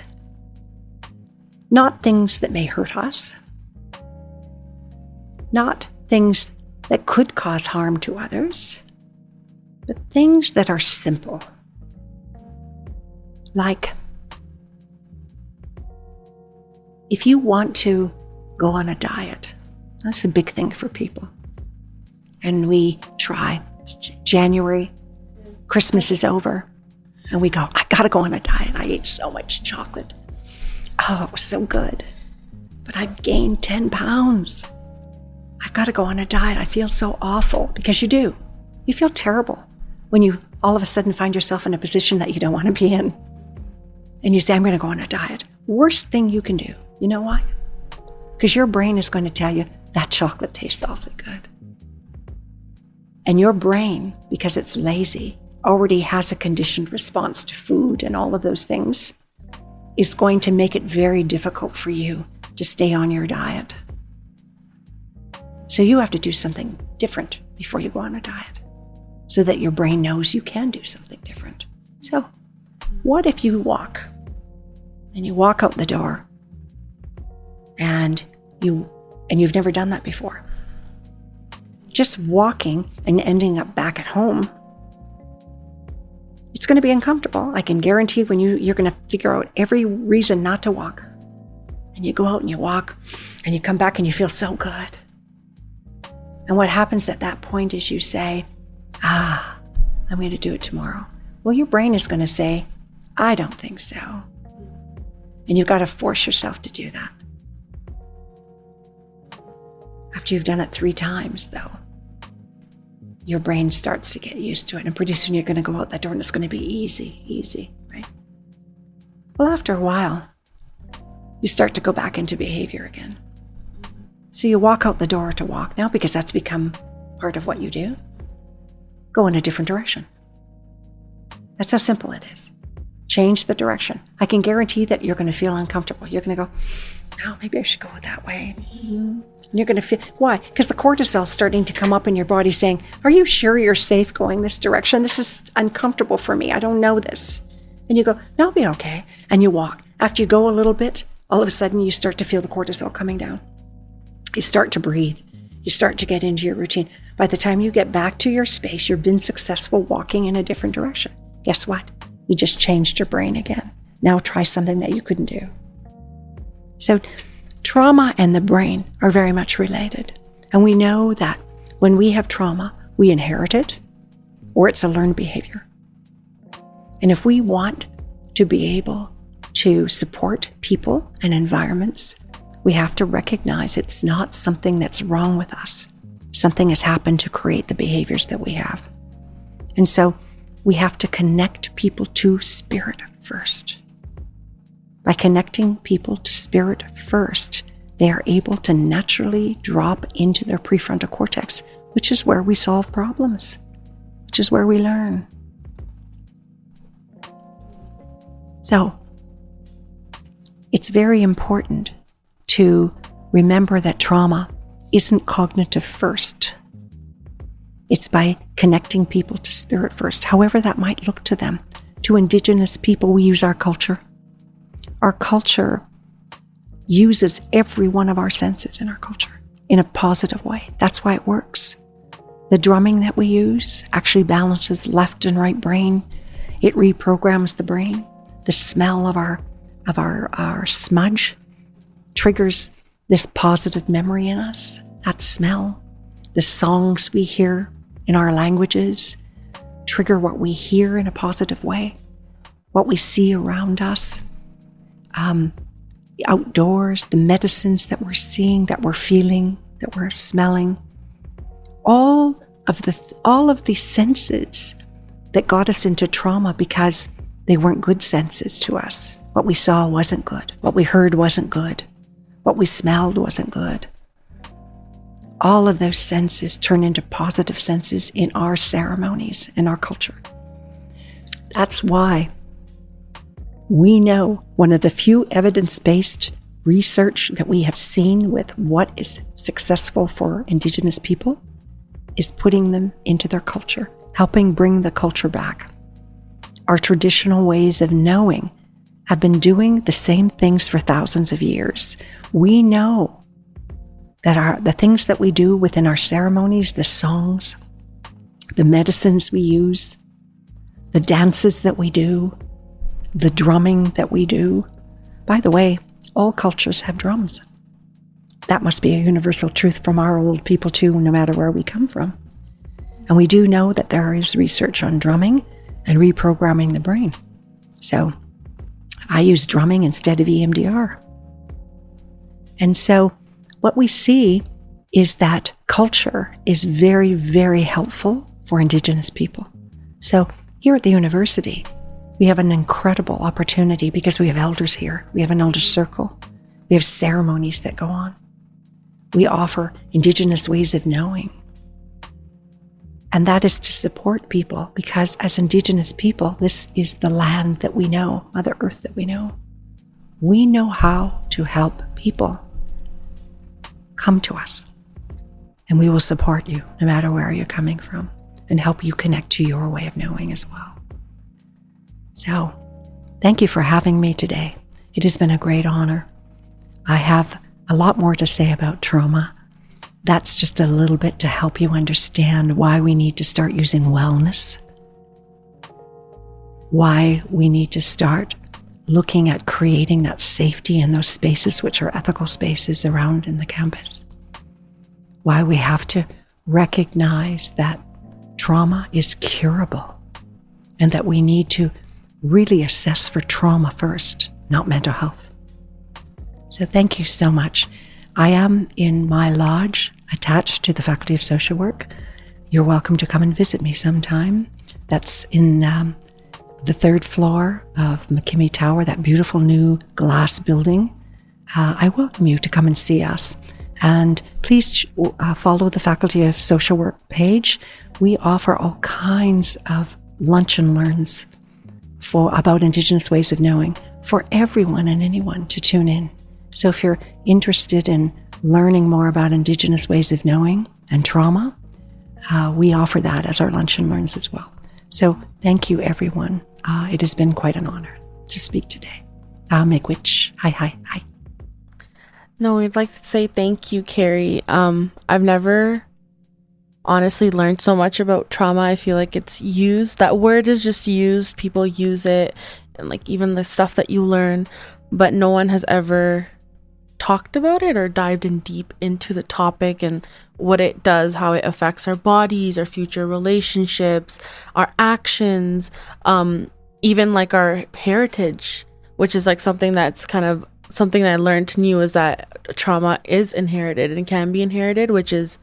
Not things that may hurt us. Not things that could cause harm to others. But things that are simple. Like, if you want to go on a diet, that's a big thing for people. And we try. It's January, Christmas is over, and we go, I gotta go on a diet. I ate so much chocolate. Oh, it was so good. But I've gained 10 pounds. I've gotta go on a diet. I feel so awful. Because you do. You feel terrible when you all of a sudden find yourself in a position that you don't want to be in. And you say, I'm gonna go on a diet. Worst thing you can do. You know why? Because your brain is going to tell you that chocolate tastes awfully good. And your brain, because it's lazy, already has a conditioned response to food and all of those things, is going to make it very difficult for you to stay on your diet. So you have to do something different before you go on a diet, so that your brain knows you can do something different. So what if you walk, and you walk out the door, and you've never done that before? Just walking and ending up back at home, it's going to be uncomfortable. I can guarantee when you're going to figure out every reason not to walk. And you go out and you walk and you come back and you feel so good. And what happens at that point is you say, I'm going to do it tomorrow. Well, your brain is going to say, I don't think so. And you've got to force yourself to do that. After you've done it 3 times, though, your brain starts to get used to it. And pretty soon you're going to go out that door and it's going to be easy, right? Well, after a while, you start to go back into behavior again. So you walk out the door to walk now because that's become part of what you do. Go in a different direction. That's how simple it is. Change the direction. I can guarantee that you're going to feel uncomfortable. You're going to go, oh, maybe I should go that way. And you're going to feel, why? Because the cortisol is starting to come up in your body saying, are you sure you're safe going this direction? This is uncomfortable for me. I don't know this. And you go, no, I'll be okay. And you walk. After you go a little bit, all of a sudden you start to feel the cortisol coming down. You start to breathe. You start to get into your routine. By the time you get back to your space, you've been successful walking in a different direction. Guess what? You just changed your brain again. Now try something that you couldn't do. So trauma and the brain are very much related. And we know that when we have trauma, we inherit it, or it's a learned behavior. And if we want to be able to support people and environments, we have to recognize it's not something that's wrong with us. Something has happened to create the behaviors that we have. And so we have to connect people to spirit first. By connecting people to spirit first, they are able to naturally drop into their prefrontal cortex, which is where we solve problems, which is where we learn. So, it's very important to remember that trauma isn't cognitive first. It's by connecting people to spirit first, however that might look to them. To Indigenous people, we use our culture. Our culture uses every one of our senses in our culture in a positive way. That's why it works. The drumming that we use actually balances left and right brain. It reprograms the brain. The smell of our smudge triggers this positive memory in us, that smell. The songs we hear in our languages trigger what we hear in a positive way, what we see around us. The outdoors, the medicines that we're seeing, that we're feeling, that we're smelling, all of these senses that got us into trauma because they weren't good senses to us. What we saw wasn't good. What we heard wasn't good. What we smelled wasn't good. All of those senses turn into positive senses in our ceremonies, in our culture. That's why we know one of the few evidence-based research that we have seen with what is successful for Indigenous people is putting them into their culture, helping bring the culture back. Our traditional ways of knowing have been doing the same things for thousands of years. We know that the things that we do within our ceremonies, the songs, the medicines we use, the dances that we do, the drumming that we do. By the way, all cultures have drums. That must be a universal truth from our old people too, no matter where we come from. And we do know that there is research on drumming and reprogramming the brain. So I use drumming instead of EMDR. And so what we see is that culture is very, very helpful for Indigenous people. So here at the university, we have an incredible opportunity because we have elders here. We have an elder circle. We have ceremonies that go on. We offer Indigenous ways of knowing. And that is to support people because as Indigenous people, this is the land that we know, Mother Earth that we know. We know how to help people come to us. And we will support you no matter where you're coming from and help you connect to your way of knowing as well. So, thank you for having me today. It has been a great honor. I have a lot more to say about trauma. That's just a little bit to help you understand why we need to start using wellness, why we need to start looking at creating that safety in those spaces, which are ethical spaces around in the campus, why we have to recognize that trauma is curable and that we need to really assess for trauma first, not mental health. So thank you so much. I am in my lodge attached to the Faculty of Social Work. You're welcome to come and visit me sometime. That's in the third floor of McKimmie Tower, that beautiful new glass building. I welcome you to come and see us. And please follow the Faculty of Social Work page. We offer all kinds of lunch and learns about Indigenous ways of knowing for everyone and anyone to tune in. So if you're interested in learning more about Indigenous ways of knowing and trauma, we offer that as our lunch and learns as well. So thank you, everyone. It has been quite an honor to speak today. Miigwech. Hi. No, we'd like to say thank you, Kerrie. I've never honestly learned so much about trauma. I feel like it's used, that word is just used, people use it, and like even the stuff that you learn, but no one has ever talked about it or dived in deep into the topic and what it does, how it affects our bodies, our future relationships, our actions, even like our heritage, which is like something that's kind of something that I learned new, is that trauma is inherited and can be inherited, which is,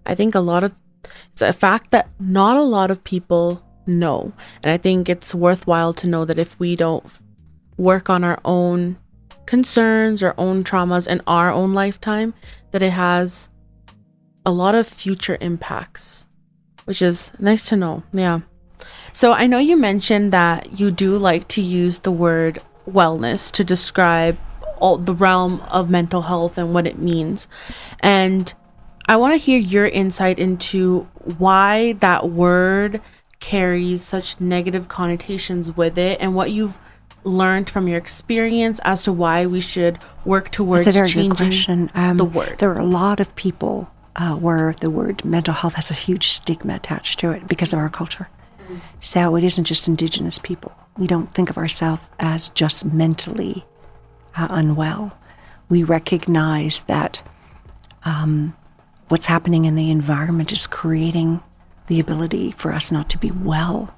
I think, it's a fact that not a lot of people know. And I think it's worthwhile to know that if we don't work on our own concerns, our own traumas in our own lifetime, that it has a lot of future impacts, which is nice to know. Yeah. So I know you mentioned that you do like to use the word wellness to describe all the realm of mental health and what it means. And I want to hear your insight into why that word carries such negative connotations with it, and what you've learned from your experience as to why we should work towards changing the word. There are a lot of people where the word mental health has a huge stigma attached to it because of our culture. So it isn't just Indigenous people. We don't think of ourselves as just mentally unwell. We recognize that what's happening in the environment is creating the ability for us not to be well.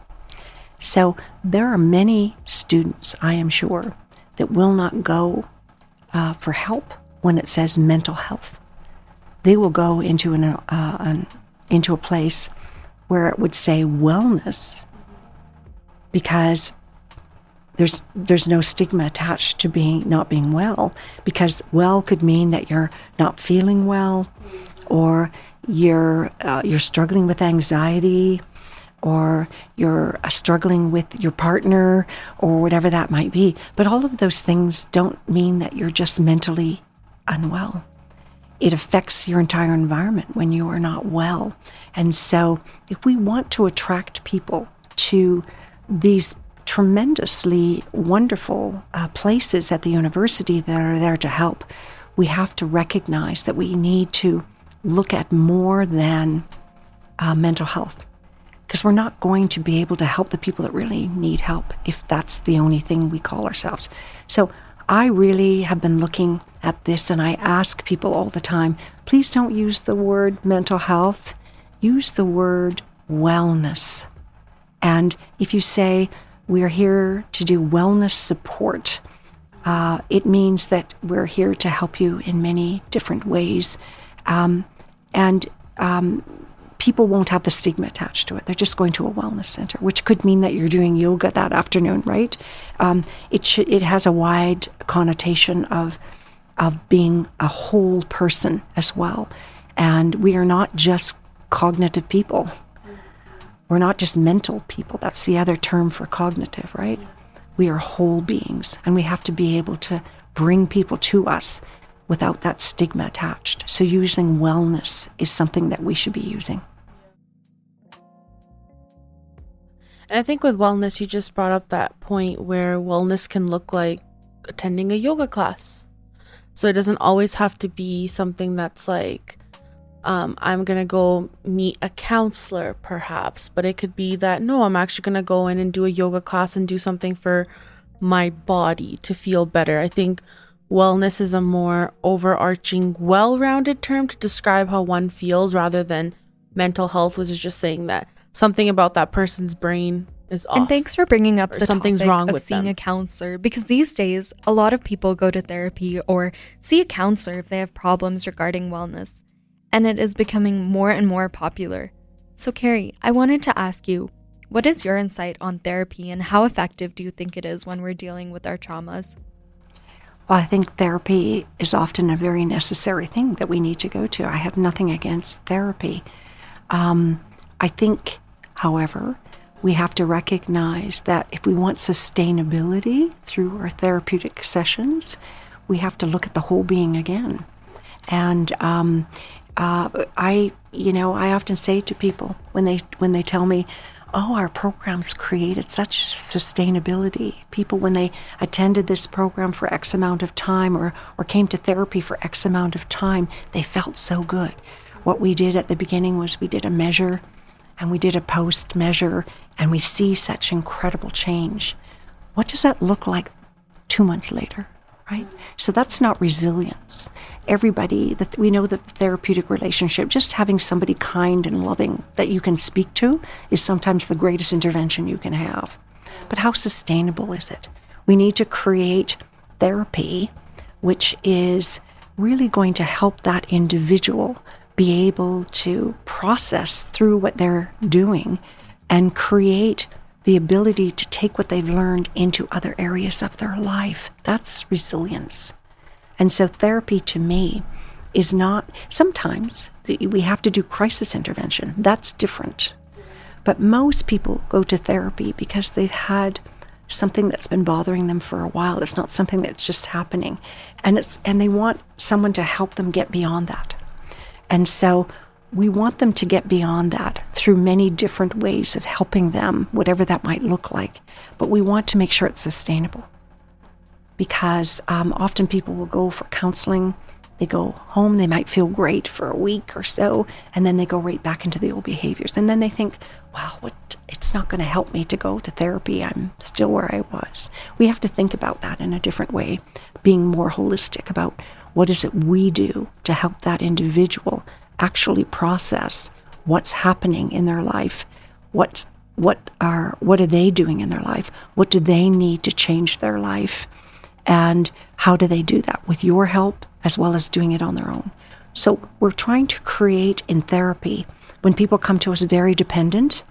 So there are many students, I am sure, that will not go for help when it says mental health. They will go into into a place where it would say wellness, because there's no stigma attached to not being well, because well could mean that you're not feeling well, or you're struggling with anxiety, or you're struggling with your partner, or whatever that might be. But all of those things don't mean that you're just mentally unwell. It affects your entire environment when you are not well. And so if we want to attract people to these tremendously wonderful places at the university that are there to help, we have to recognize that we need to look at more than mental health, because we're not going to be able to help the people that really need help if that's the only thing we call ourselves. So I really have been looking at this, and I ask people all the time, please don't use the word mental health, use the word wellness. And if you say we're here to do wellness support, it means that we're here to help you in many different ways. People won't have the stigma attached to it. They're just going to a wellness center, which could mean that you're doing yoga that afternoon, right? It has a wide connotation of being a whole person as well. And we are not just cognitive people. We're not just mental people. That's the other term for cognitive, right? We are whole beings, and we have to be able to bring people to us without that stigma attached. So using wellness is something that we should be using. And I think with wellness, you just brought up that point where wellness can look like attending a yoga class. So it doesn't always have to be something that's like, I'm going to go meet a counselor perhaps, but it could be that, no, I'm actually going to go in and do a yoga class and do something for my body to feel better. I think wellness is a more overarching, well-rounded term to describe how one feels, rather than mental health, which is just saying that something about that person's brain is off. And thanks for bringing up the something's topic wrong of with seeing them. a counselor, because these days a lot of people go to therapy or see a counselor if they have problems regarding wellness, and it is becoming more and more popular. So Kerrie, I wanted to ask you, what is your insight on therapy, and how effective do you think it is when we're dealing with our traumas? Well, I think therapy is often a very necessary thing that we need to go to. I have nothing against therapy. I think, however, we have to recognize that if we want sustainability through our therapeutic sessions, we have to look at the whole being again. And I often say to people when they tell me, oh, our programs created such sustainability. People, when they attended this program for X amount of time or came to therapy for X amount of time, they felt so good. what we did at the beginning was we did a measure and we did a post measure, and we see such incredible change. What does that look like 2 months later, right? So that's not resilience. We know that the therapeutic relationship, just having somebody kind and loving that you can speak to, is sometimes the greatest intervention you can have. But how sustainable is it? We need to create therapy which is really going to help that individual be able to process through what they're doing and create the ability to take what they've learned into other areas of their life. That's resilience. And so therapy to me is not, sometimes we have to do crisis intervention. That's different. But most people go to therapy because they've had something that's been bothering them for a while. It's not something that's just happening. And they want someone to help them get beyond that. And so we want them to get beyond that through many different ways of helping them, whatever that might look like. But we want to make sure it's sustainable. Because often people will go for counseling, they go home, they might feel great for a week or so, and then they go right back into the old behaviors. And then they think, wow, it's not going to help me to go to therapy. I'm still where I was. We have to think about that in a different way, being more holistic about what is it we do to help that individual actually process what's happening in their life, what are they doing in their life, what do they need to change their life, and how do they do that with your help as well as doing it on their own. So we're trying to create in therapy, when people come to us very dependent,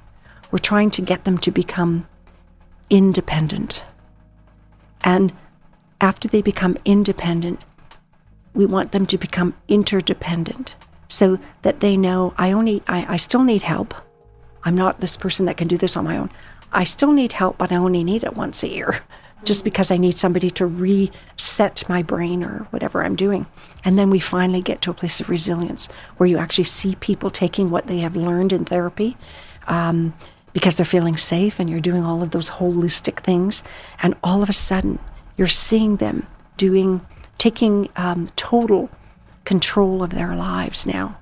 we're trying to get them to become independent. And after they become independent, we want them to become interdependent so that they know, I still need help. I'm not this person that can do this on my own. I still need help, but I only need it once a year, just because I need somebody to reset my brain or whatever I'm doing. And then we finally get to a place of resilience where you actually see people taking what they have learned in therapy because they're feeling safe, and you're doing all of those holistic things. And all of a sudden, you're seeing them taking total control of their lives now.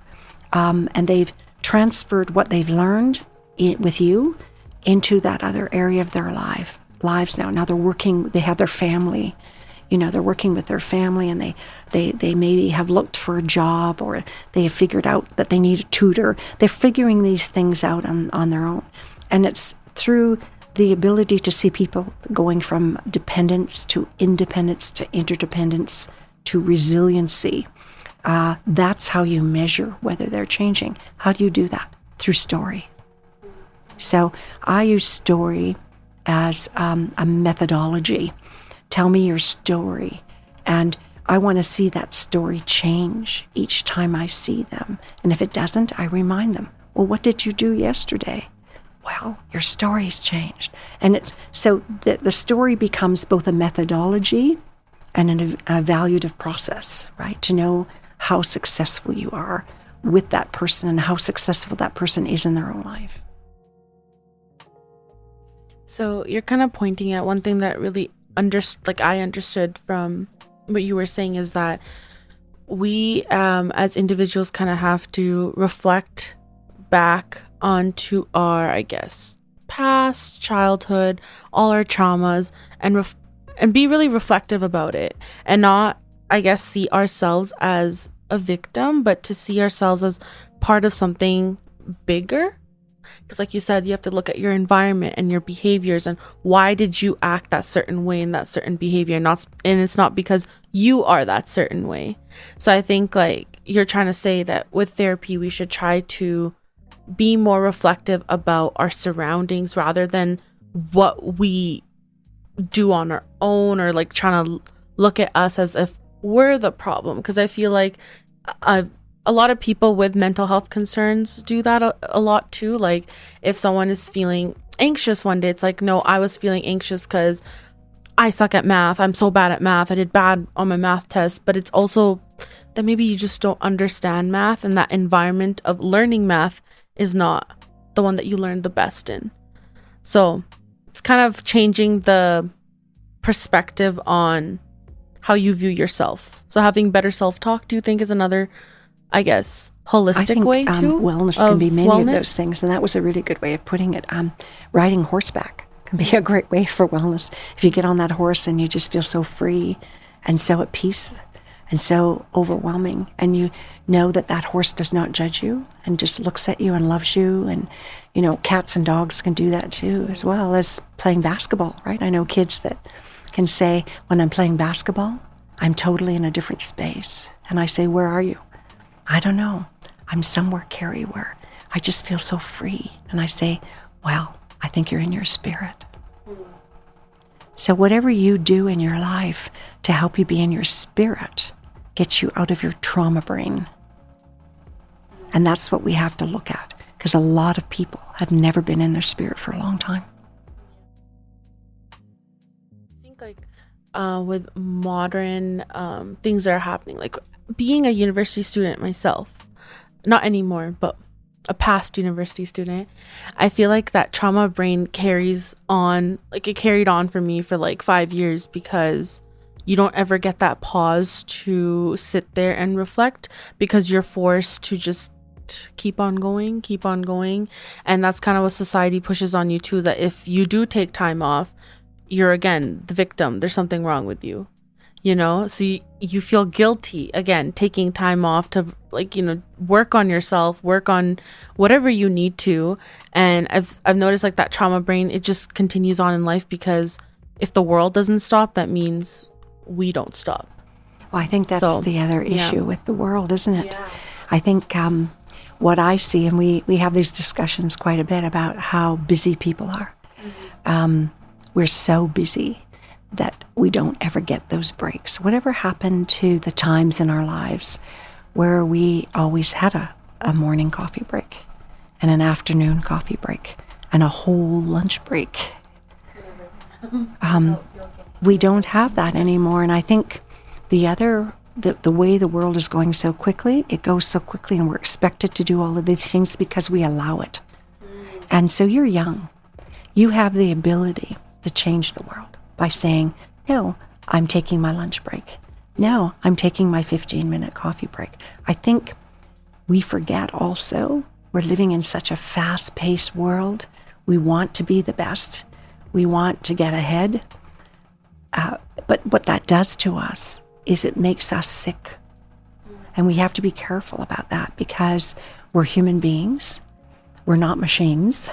And they've transferred what they've learned with you into that other area of their lives now. Now they have their family, they're working with their family, and they maybe have looked for a job, or they have figured out that they need a tutor. They're figuring these things out on their own. And it's through the ability to see people going from dependence to independence to interdependence to resiliency. That's how you measure whether they're changing. How do you do that? Through story. So I use story as a methodology. Tell me your story. And I want to see that story change each time I see them. And if it doesn't, I remind them, well, what did you do yesterday? Well, your story's changed. And it's so the story becomes both a methodology and an evaluative process, right? To know how successful you are with that person and how successful that person is in their own life. So you're kind of pointing at one thing that really I understood from what you were saying, is that we as individuals kind of have to reflect back onto our, I guess, past, childhood, all our traumas, and be really reflective about it, and not, I guess, see ourselves as a victim, but to see ourselves as part of something bigger. Because like you said, you have to look at your environment and your behaviors, and why did you act that certain way in that certain behavior, and it's not because you are that certain way. So I think, like, you're trying to say that with therapy, we should try to be more reflective about our surroundings rather than what we do on our own, or like trying to look at us as if we're the problem. Because I feel like a lot of people with mental health concerns do that a lot too. Like, if someone is feeling anxious one day, it's like, no, I was feeling anxious because I suck at math. I'm so bad at math. I did bad on my math test. But it's also that maybe you just don't understand math, and that environment of learning math is not the one that you learned the best in. So it's kind of changing the perspective on how you view yourself. So having better self-talk, do you think, is another I guess, holistic way too. Wellness can be many of those things, and that was a really good way of putting it. Riding horseback can be a great way for wellness. If you get on that horse and you just feel so free and so at peace and so overwhelming, and you know that that horse does not judge you and just looks at you and loves you. And, you know, cats and dogs can do that too, as well as playing basketball, right? I know kids that can say, when I'm playing basketball, I'm totally in a different space. And I say, where are you? I don't know. I'm somewhere, Kerrie, where I just feel so free. And I say, well, I think you're in your spirit. So whatever you do in your life to help you be in your spirit gets you out of your trauma brain. And that's what we have to look at, because a lot of people have never been in their spirit for a long time. I think with modern things that are happening, like being a university student myself, not anymore, but a past university student, I feel like that trauma brain carries on, like it carried on for me for like 5 years, because you don't ever get that pause to sit there and reflect, because you're forced to just keep on going. And that's kind of what society pushes on you too, that if you do take time off, you're again the victim. There's something wrong with you, you know? So you feel guilty again, taking time off to, like, you know, work on yourself, work on whatever you need to. And I've noticed like that trauma brain, it just continues on in life, because if the world doesn't stop, that means we don't stop. Well, I think that's the other issue with the world, isn't it? Yeah. I think what I see, and we have these discussions quite a bit about how busy people are. Mm-hmm. We're so busy that we don't ever get those breaks. Whatever happened to the times in our lives where we always had a morning coffee break and an afternoon coffee break and a whole lunch break? We don't have that anymore. And I think the way the world is going so quickly, it goes so quickly, and we're expected to do all of these things because we allow it. And so you're young. You have the ability to change the world by saying, no, I'm taking my lunch break. No, I'm taking my 15-minute coffee break. I think we forget also, we're living in such a fast-paced world. We want to be the best. We want to get ahead. But what that does to us is it makes us sick. And we have to be careful about that, because we're human beings. We're not machines.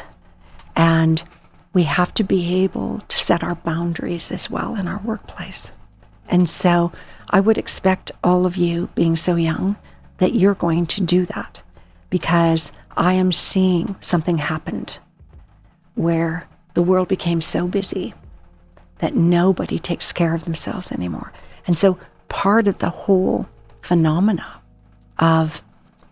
And we have to be able to set our boundaries as well in our workplace. And so I would expect all of you, being so young, that you're going to do that, because I am seeing something happened where the world became so busy that nobody takes care of themselves anymore. And so part of the whole phenomena of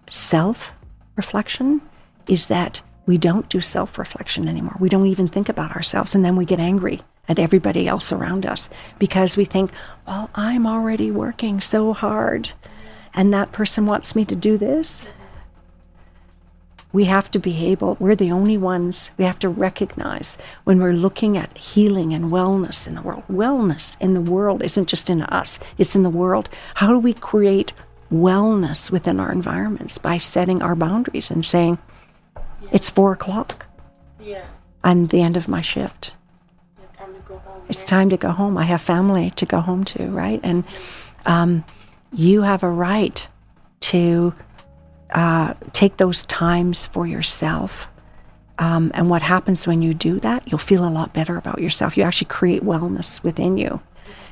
self-reflection is that we don't do self-reflection anymore. We don't even think about ourselves, and then we get angry at everybody else around us because we think, well, I'm already working so hard and that person wants me to do this. We have to be able, we're the only ones, we have to recognize when we're looking at healing and wellness in the world. Wellness in the world isn't just in us, it's in the world. How do we create wellness within our environments? By setting our boundaries and saying, it's 4:00. Yeah. I'm the end of my shift. It's time to go home. I have family to go home to, right? And you have a right to take those times for yourself. And what happens when you do that, you'll feel a lot better about yourself. You actually create wellness within you.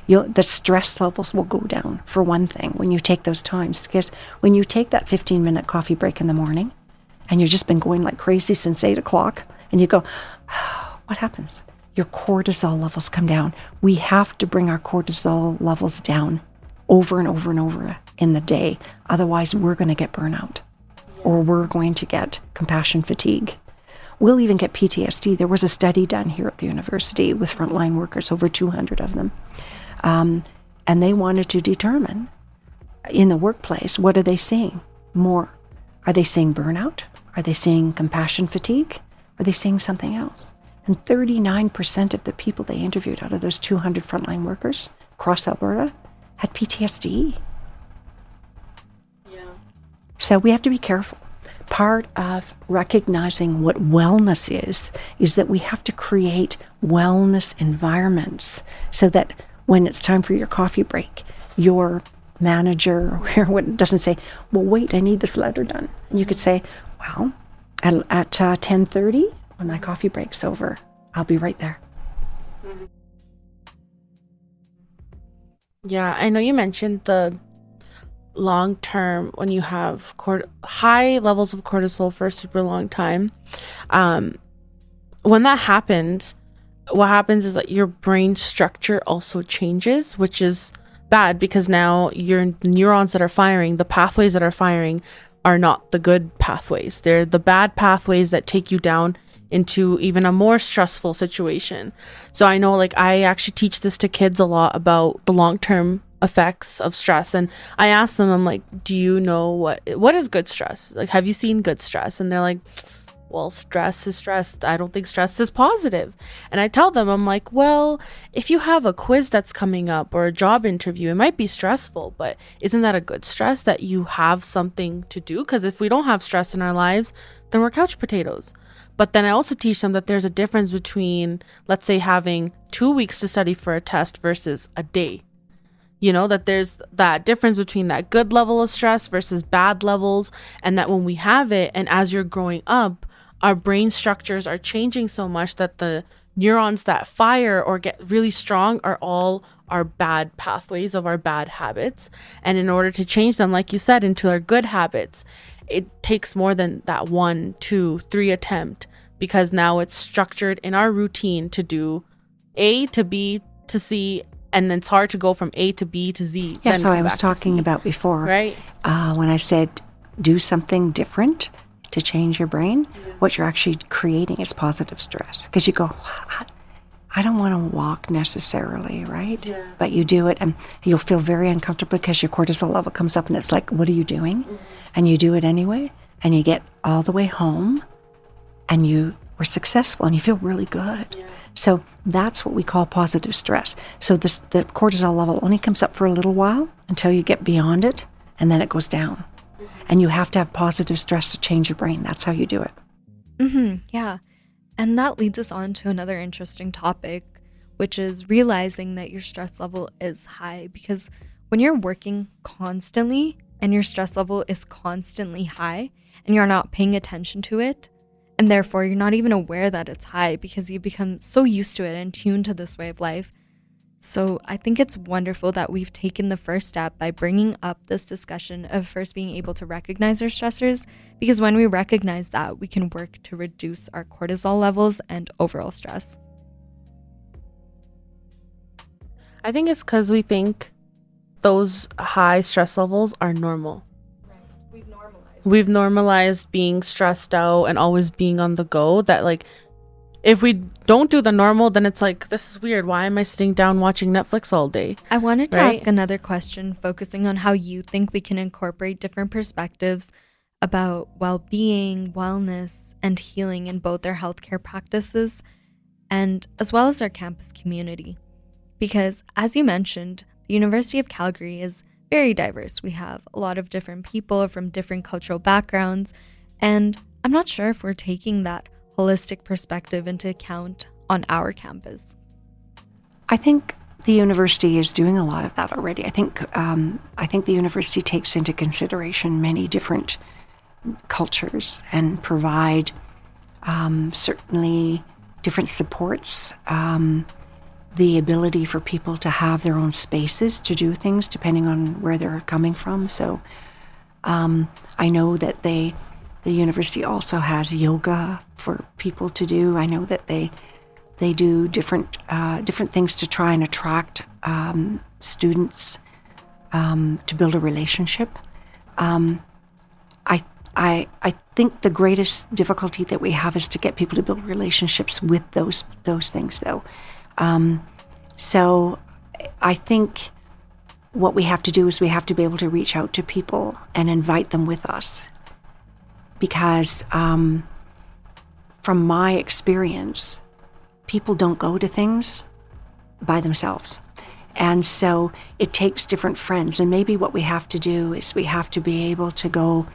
The stress levels will go down, for one thing, when you take those times. Because when you take that 15-minute coffee break in the morning, and you've just been going like crazy since 8:00, and you go, what happens? Your cortisol levels come down. We have to bring our cortisol levels down over and over and over in the day. Otherwise, we're going to get burnout, or we're going to get compassion fatigue. We'll even get PTSD. There was a study done here at the university with frontline workers, over 200 of them. And they wanted to determine in the workplace, what are they seeing more? Are they seeing burnout? Are they seeing compassion fatigue? Are they seeing something else? And 39% of the people they interviewed out of those 200 frontline workers across Alberta had PTSD. Yeah. So we have to be careful. Part of recognizing what wellness is that we have to create wellness environments so that when it's time for your coffee break, your manager or doesn't say, well, wait, I need this letter done. And you could say, well, at 10:30, when my coffee break's over, I'll be right there. Yeah, I know you mentioned the long term when you have high levels of cortisol for a super long time. When that happens, what happens is that your brain structure also changes, which is bad because now your neurons that are firing, the pathways that are firing, are not the good pathways. They're the bad pathways that take you down into even a more stressful situation. So I know, like, I actually teach this to kids a lot about the long-term effects of stress, and I ask them, I'm like, do you know what is good stress? Like, have you seen good stress? And they're like, well, stress is stress. I don't think stress is positive. And I tell them, I'm like, well, if you have a quiz that's coming up or a job interview, it might be stressful, but isn't that a good stress that you have something to do? Because if we don't have stress in our lives, then we're couch potatoes. But then I also teach them that there's a difference between, let's say, having 2 weeks to study for a test versus a day. You know, that there's that difference between that good level of stress versus bad levels, and that when we have it, and as you're growing up, our brain structures are changing so much that the neurons that fire or get really strong are all our bad pathways of our bad habits. And in order to change them, like you said, into our good habits, it takes more than that 1, 2, 3 attempt, because now it's structured in our routine to do A to B to C, and it's hard to go from A to B to Z. Yeah, so I was talking about before, right? When I said do something different to change your brain, what you're actually creating is positive stress. Because you go, I don't want to walk necessarily, right? Yeah. But you do it and you'll feel very uncomfortable because your cortisol level comes up and it's like, what are you doing? Mm-hmm. And you do it anyway, and you get all the way home and you were successful and you feel really good. Yeah. So that's what we call positive stress. So the cortisol level only comes up for a little while until you get beyond it, and then it goes down. Mm-hmm. And you have to have positive stress to change your brain. That's how you do it. Mm-hmm. Yeah. And that leads us on to another interesting topic, which is realizing that your stress level is high. Because when you're working constantly and your stress level is constantly high and you're not paying attention to it, and therefore you're not even aware that it's high because you become so used to it and tuned to this way of life. So I think it's wonderful that we've taken the first step by bringing up this discussion of first being able to recognize our stressors, because when we recognize that, we can work to reduce our cortisol levels and overall stress. I think it's because we think those high stress levels are normal. Right. We've normalized being stressed out and always being on the go, that like, if we don't do the normal, then it's like, this is weird. Why am I sitting down watching Netflix all day? I wanted to ask another question, focusing on how you think we can incorporate different perspectives about well-being, wellness, and healing in both our healthcare practices and as well as our campus community. Because as you mentioned, the University of Calgary is very diverse. We have a lot of different people from different cultural backgrounds, and I'm not sure if we're taking that holistic perspective into account on our campus. I think the university is doing a lot of that already. I think the university takes into consideration many different cultures and provide certainly different supports, the ability for people to have their own spaces to do things depending on where they're coming from. So I know that the university also has yoga for people to do. I know that they do different things to try and attract students to build a relationship. I think the greatest difficulty that we have is to get people to build relationships with those things, though. So I think what we have to do is we have to be able to reach out to people and invite them with us. Because from my experience, people don't go to things by themselves. And so it takes different friends. And maybe what we have to do is we have to be able to go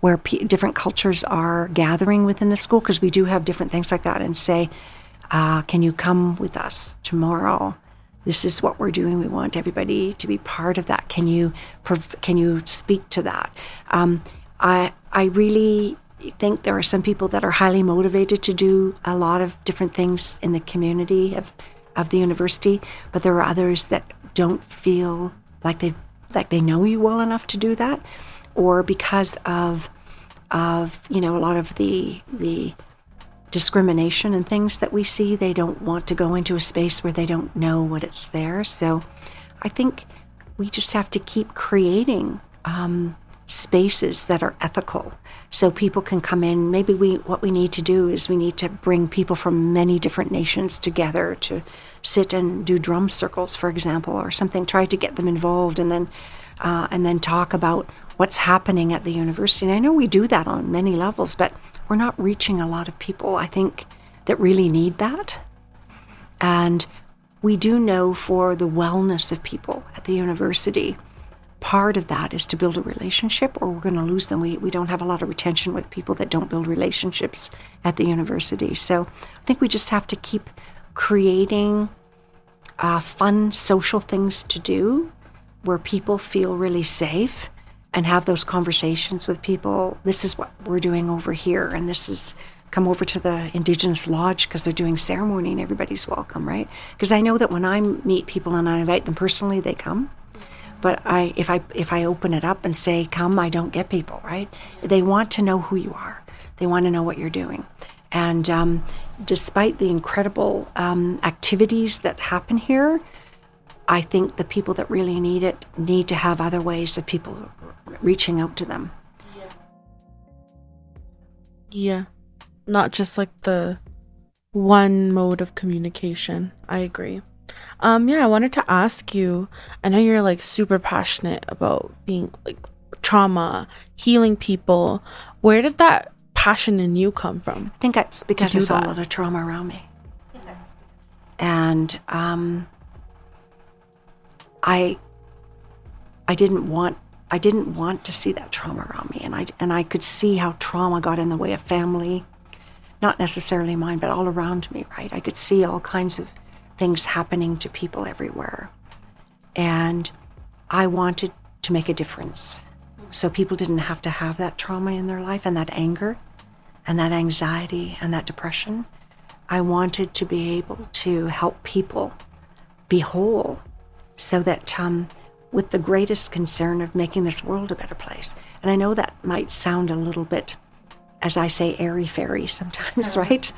where different cultures are gathering within the school, because we do have different things like that, and say, can you come with us tomorrow? This is what we're doing. We want everybody to be part of that. Can you speak to that? I really think there are some people that are highly motivated to do a lot of different things in the community of the university, but there are others that don't feel like they know you well enough to do that, or because of a lot of the discrimination and things that we see, they don't want to go into a space where they don't know what it's there. So I think we just have to keep creating spaces that are ethical, so people can come in. Maybe what we need to do is we need to bring people from many different nations together to sit and do drum circles, for example, or something. Try to get them involved, and then talk about what's happening at the university. And I know we do that on many levels, but we're not reaching a lot of people, I think, that really need that. And we do know for the wellness of people at the university, part of that is to build a relationship, or we're going to lose them. We don't have a lot of retention with people that don't build relationships at the university. So I think we just have to keep creating fun social things to do where people feel really safe, and have those conversations with people. This is what we're doing over here, and this is, come over to the Indigenous Lodge because they're doing ceremony and everybody's welcome, right? Because I know that when I meet people and I invite them personally, they come. But if I open it up and say, come, I don't get people, right? They want to know who you are. They want to know what you're doing. And despite the incredible activities that happen here, I think the people that really need it need to have other ways of people reaching out to them. Yeah. Not just like the one mode of communication. I agree. I wanted to ask you, I know you're like super passionate about being like trauma, healing people. Where did that passion in you come from? I think it's because I saw a lot of trauma around me. Yes. And I didn't want to see that trauma around me, and I could see how trauma got in the way of family, not necessarily mine, but all around me, right? I could see all kinds of things happening to people everywhere, and I wanted to make a difference, so people didn't have to have that trauma in their life, and that anger, and that anxiety, and that depression. I wanted to be able to help people be whole, so that with the greatest concern of making this world a better place. And I know that might sound a little bit, as I say, airy-fairy sometimes, right?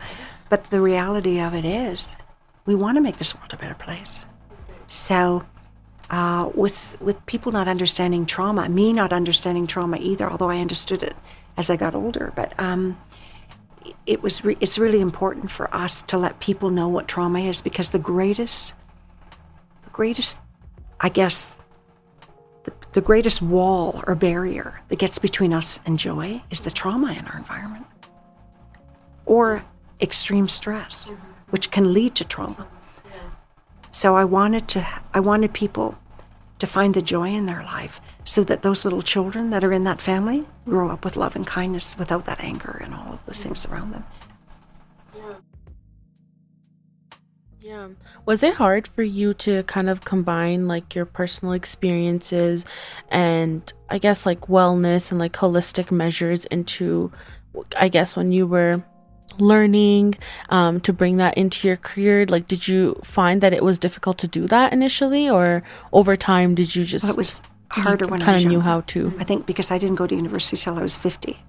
But the reality of it is, we want to make this world a better place. So with people not understanding trauma, me not understanding trauma either, although I understood it as I got older, but it's really important for us to let people know what trauma is, because the greatest, I guess, the greatest wall or barrier that gets between us and joy is the trauma in our environment, or extreme stress, which can lead to trauma. So I wanted people to find the joy in their life, so that those little children that are in that family grow up with love and kindness without that anger and all of those things around them. Yeah. Was it hard for you to kind of combine like your personal experiences and I guess like wellness and like holistic measures into, I guess, when you were learning to bring that into your career? Like, did you find that it was difficult to do that initially, or over time did you just... Well, it was harder when I was kind of knew younger. how to. I think because I didn't go to university till I was 50.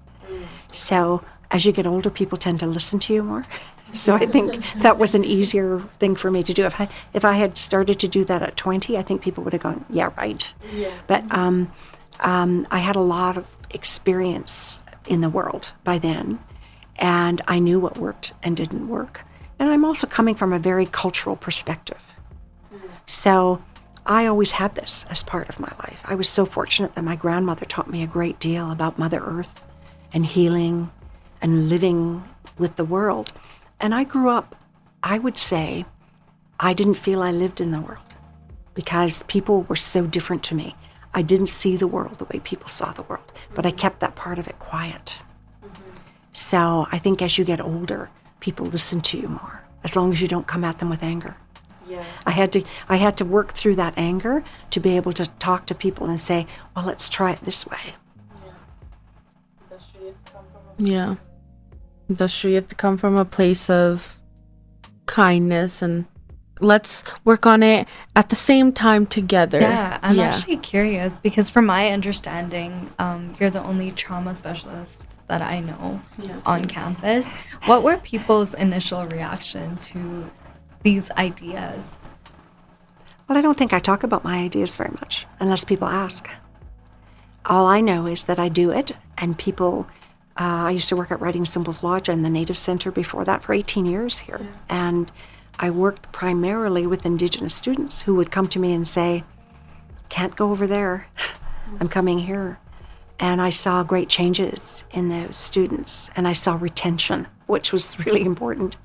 So as you get older, people tend to listen to you more. So I think that was an easier thing for me to do. If I had started to do that at 20, I think people would have gone, yeah, right. Yeah. But I had a lot of experience in the world by then, and I knew what worked and didn't work. And I'm also coming from a very cultural perspective. So I always had this as part of my life. I was so fortunate that my grandmother taught me a great deal about Mother Earth and healing and living with the world. And I grew up, I would say, I didn't feel I lived in the world because people were so different to me. I didn't see the world the way people saw the world, but I kept that part of it quiet. So I think as you get older, people listen to you more, as long as you don't come at them with anger. Yeah. I had to work through that anger to be able to talk to people and say, well, let's try it this way. That's true. You have to come from a place of kindness, and let's work on it at the same time together. Yeah, I'm actually curious because from my understanding, you're the only trauma specialist that I know on campus. What were people's initial reaction to these ideas? Well, I don't think I talk about my ideas very much unless people ask. All I know is that I do it, and people, I used to work at Writing Symbols Lodge and the Native Center before that for 18 years here. And I worked primarily with Indigenous students who would come to me and say, can't go over there, I'm coming here. And I saw great changes in those students, and I saw retention, which was really important.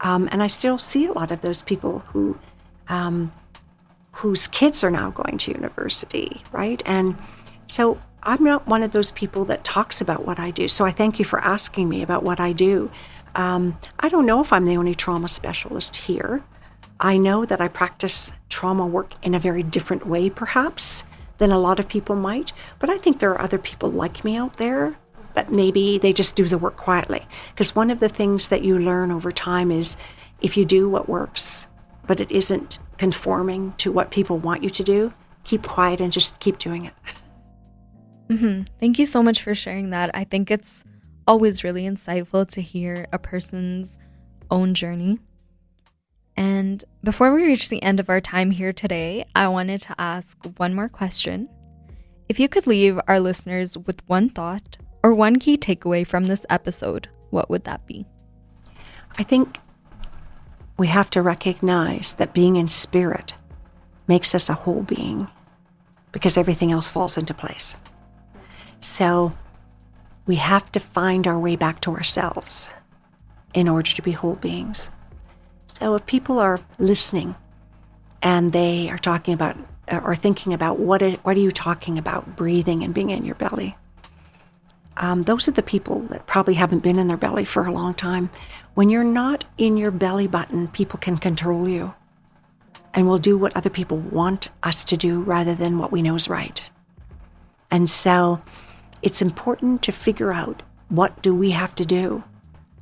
And I still see a lot of those people who, whose kids are now going to university, right? And so I'm not one of those people that talks about what I do. So I thank you for asking me about what I do. I don't know if I'm the only trauma specialist here. I know that I practice trauma work in a very different way, perhaps, than a lot of people might. But I think there are other people like me out there, but maybe they just do the work quietly. Because one of the things that you learn over time is if you do what works, but it isn't conforming to what people want you to do, keep quiet and just keep doing it. Thank you so much for sharing that. I think it's always really insightful to hear a person's own journey. And before we reach the end of our time here today, I wanted to ask one more question. If you could leave our listeners with one thought or one key takeaway from this episode, what would that be? I think we have to recognize that being in spirit makes us a whole being, because everything else falls into place. So we have to find our way back to ourselves in order to be whole beings. So if people are listening and they are talking about or thinking about what are you talking about, breathing and being in your belly, those are the people that probably haven't been in their belly for a long time. When you're not in your belly button, people can control you and will do what other people want us to do rather than what we know is right. And so it's important to figure out what do we have to do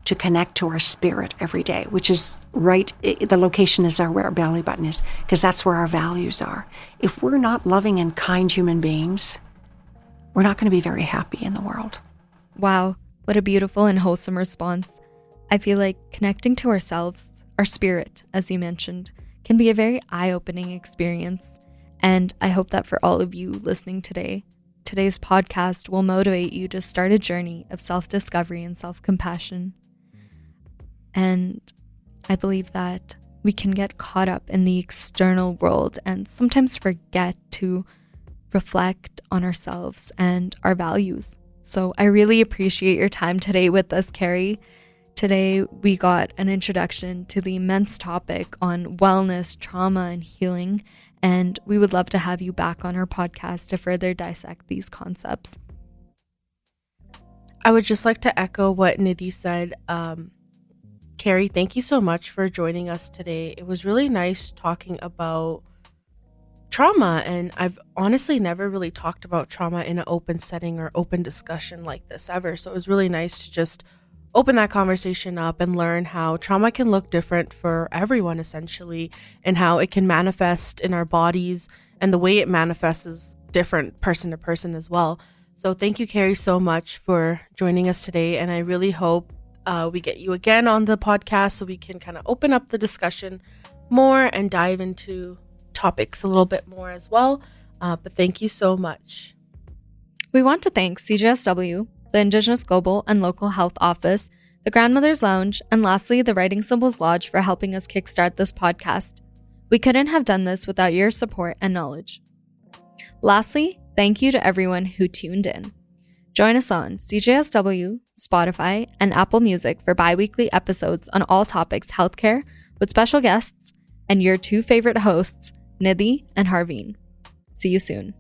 to connect to our spirit every day, which is right, the location is where our belly button is, because that's where our values are. If we're not loving and kind human beings, we're not going to be very happy in the world. Wow, what a beautiful and wholesome response. I feel like connecting to ourselves, our spirit, as you mentioned, can be a very eye-opening experience. And I hope that for all of you listening today, today's podcast will motivate you to start a journey of self-discovery and self-compassion. And I believe that we can get caught up in the external world and sometimes forget to reflect on ourselves and our values. So I really appreciate your time today with us, Kerrie. Today, we got an introduction to the immense topic on wellness, trauma, and healing, and we would love to have you back on our podcast to further dissect these concepts. I would just like to echo what Nidhi said. Kerrie, thank you so much for joining us today. It was really nice talking about trauma, and I've honestly never really talked about trauma in an open setting or open discussion like this ever. So it was really nice to just open that conversation up and learn how trauma can look different for everyone, essentially, and how it can manifest in our bodies, and the way it manifests is different person to person as well. So thank you, Kerrie, so much for joining us today, and I really hope we get you again on the podcast so we can kind of open up the discussion more and dive into topics a little bit more as well. But thank you so much. We want to thank CJSW, the Indigenous Global and Local Health Office, the Grandmother's Lounge, and lastly, the Writing Symbols Lodge for helping us kickstart this podcast. We couldn't have done this without your support and knowledge. Lastly, thank you to everyone who tuned in. Join us on CJSW, Spotify, and Apple Music for bi-weekly episodes on all topics healthcare with special guests and your two favorite hosts, Nidhi and Harveen. See you soon.